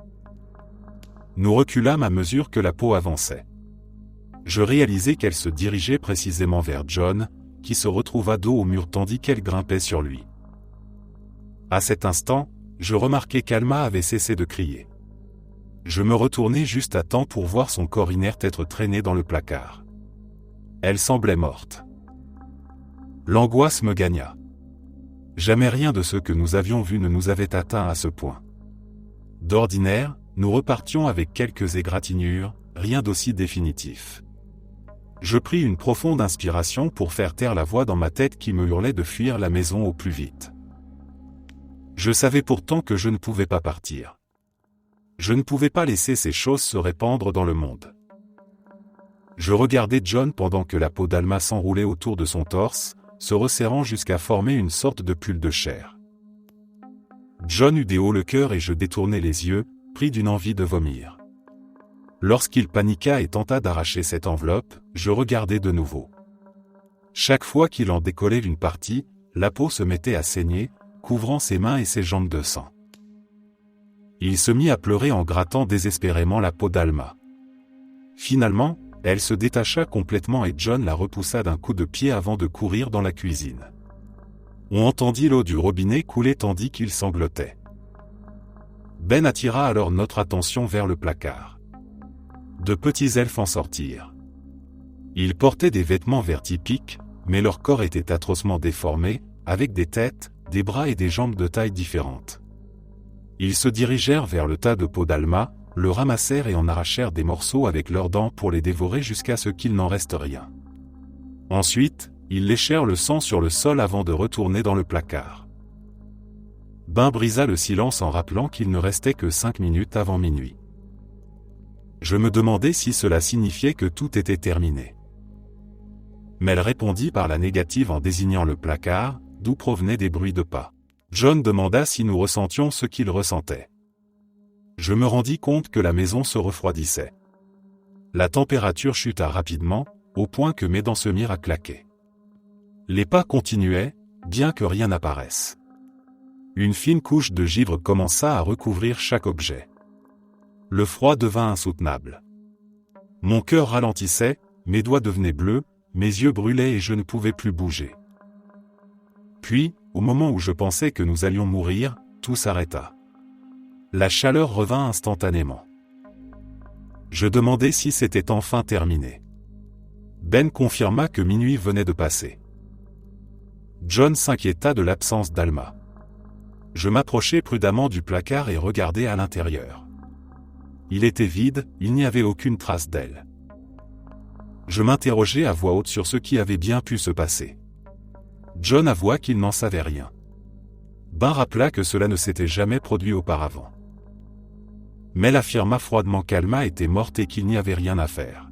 Nous reculâmes à mesure que la peau avançait. Je réalisai qu'elle se dirigeait précisément vers John, qui se retrouva dos au mur tandis qu'elle grimpait sur lui. À cet instant, je remarquai qu'Alma avait cessé de crier. Je me retournai juste à temps pour voir son corps inerte être traîné dans le placard. Elle semblait morte. L'angoisse me gagna. Jamais rien de ce que nous avions vu ne nous avait atteint à ce point. D'ordinaire, nous repartions avec quelques égratignures, rien d'aussi définitif. Je pris une profonde inspiration pour faire taire la voix dans ma tête qui me hurlait de fuir la maison au plus vite. Je savais pourtant que je ne pouvais pas partir. Je ne pouvais pas laisser ces choses se répandre dans le monde. Je regardais John pendant que la peau d'Alma s'enroulait autour de son torse, se resserrant jusqu'à former une sorte de pull de chair. John eut des hauts le cœur et je détournai les yeux, pris d'une envie de vomir. Lorsqu'il paniqua et tenta d'arracher cette enveloppe, je regardai de nouveau. Chaque fois qu'il en décollait une partie, la peau se mettait à saigner, couvrant ses mains et ses jambes de sang. Il se mit à pleurer en grattant désespérément la peau d'Alma. Finalement, elle se détacha complètement et John la repoussa d'un coup de pied avant de courir dans la cuisine. On entendit l'eau du robinet couler tandis qu'il sanglotait. Ben attira alors notre attention vers le placard. De petits elfes en sortirent. Ils portaient des vêtements verts typiques, mais leur corps était atrocement déformé, avec des têtes, des bras et des jambes de tailles différentes. Ils se dirigèrent vers le tas de peau d'Alma, le ramassèrent et en arrachèrent des morceaux avec leurs dents pour les dévorer jusqu'à ce qu'il n'en reste rien. Ensuite, ils léchèrent le sang sur le sol avant de retourner dans le placard. Ben brisa le silence en rappelant qu'il ne restait que 5 minutes avant minuit. Je me demandais si cela signifiait que tout était terminé. Mais elle répondit par la négative en désignant le placard, d'où provenaient des bruits de pas. John demanda si nous ressentions ce qu'il ressentait. Je me rendis compte que la maison se refroidissait. La température chuta rapidement, au point que mes dents se mirent à claquer. Les pas continuaient, bien que rien n'apparaisse. Une fine couche de givre commença à recouvrir chaque objet. Le froid devint insoutenable. Mon cœur ralentissait, mes doigts devenaient bleus, mes yeux brûlaient et je ne pouvais plus bouger. Puis, au moment où je pensais que nous allions mourir, tout s'arrêta. La chaleur revint instantanément. Je demandai si c'était enfin terminé. Ben confirma que minuit venait de passer. John s'inquiéta de l'absence d'Alma. Je m'approchai prudemment du placard et regardai à l'intérieur. Il était vide, il n'y avait aucune trace d'elle. Je m'interrogeai à voix haute sur ce qui avait bien pu se passer. John avoua qu'il n'en savait rien. Ben rappela que cela ne s'était jamais produit auparavant. Mel affirma froidement qu'Alma était morte et qu'il n'y avait rien à faire.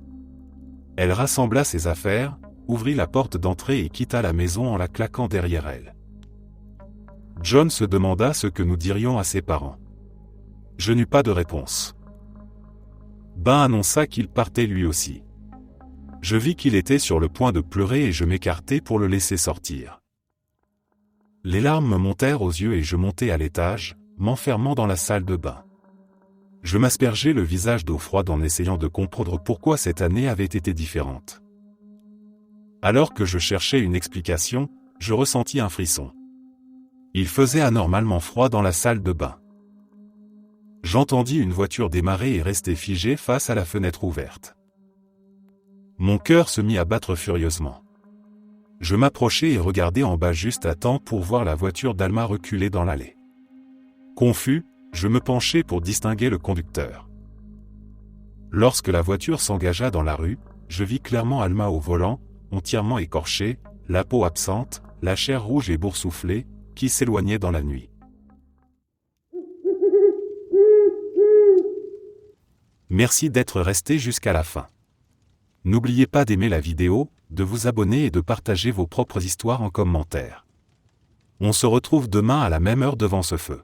Elle rassembla ses affaires, ouvrit la porte d'entrée et quitta la maison en la claquant derrière elle. John se demanda ce que nous dirions à ses parents. Je n'eus pas de réponse. Ben annonça qu'il partait lui aussi. Je vis qu'il était sur le point de pleurer et je m'écartai pour le laisser sortir. Les larmes me montèrent aux yeux et je montai à l'étage, m'enfermant dans la salle de bain. Je m'aspergeai le visage d'eau froide en essayant de comprendre pourquoi cette année avait été différente. Alors que je cherchais une explication, je ressentis un frisson. Il faisait anormalement froid dans la salle de bain. J'entendis une voiture démarrer et rester figée face à la fenêtre ouverte. Mon cœur se mit à battre furieusement. Je m'approchai et regardai en bas juste à temps pour voir la voiture d'Alma reculer dans l'allée. Confus, je me penchai pour distinguer le conducteur. Lorsque la voiture s'engagea dans la rue, je vis clairement Alma au volant, entièrement écorchée, la peau absente, la chair rouge et boursouflée, qui s'éloignait dans la nuit. Merci d'être resté jusqu'à la fin. N'oubliez pas d'aimer la vidéo, de vous abonner et de partager vos propres histoires en commentaire. On se retrouve demain à la même heure devant ce feu.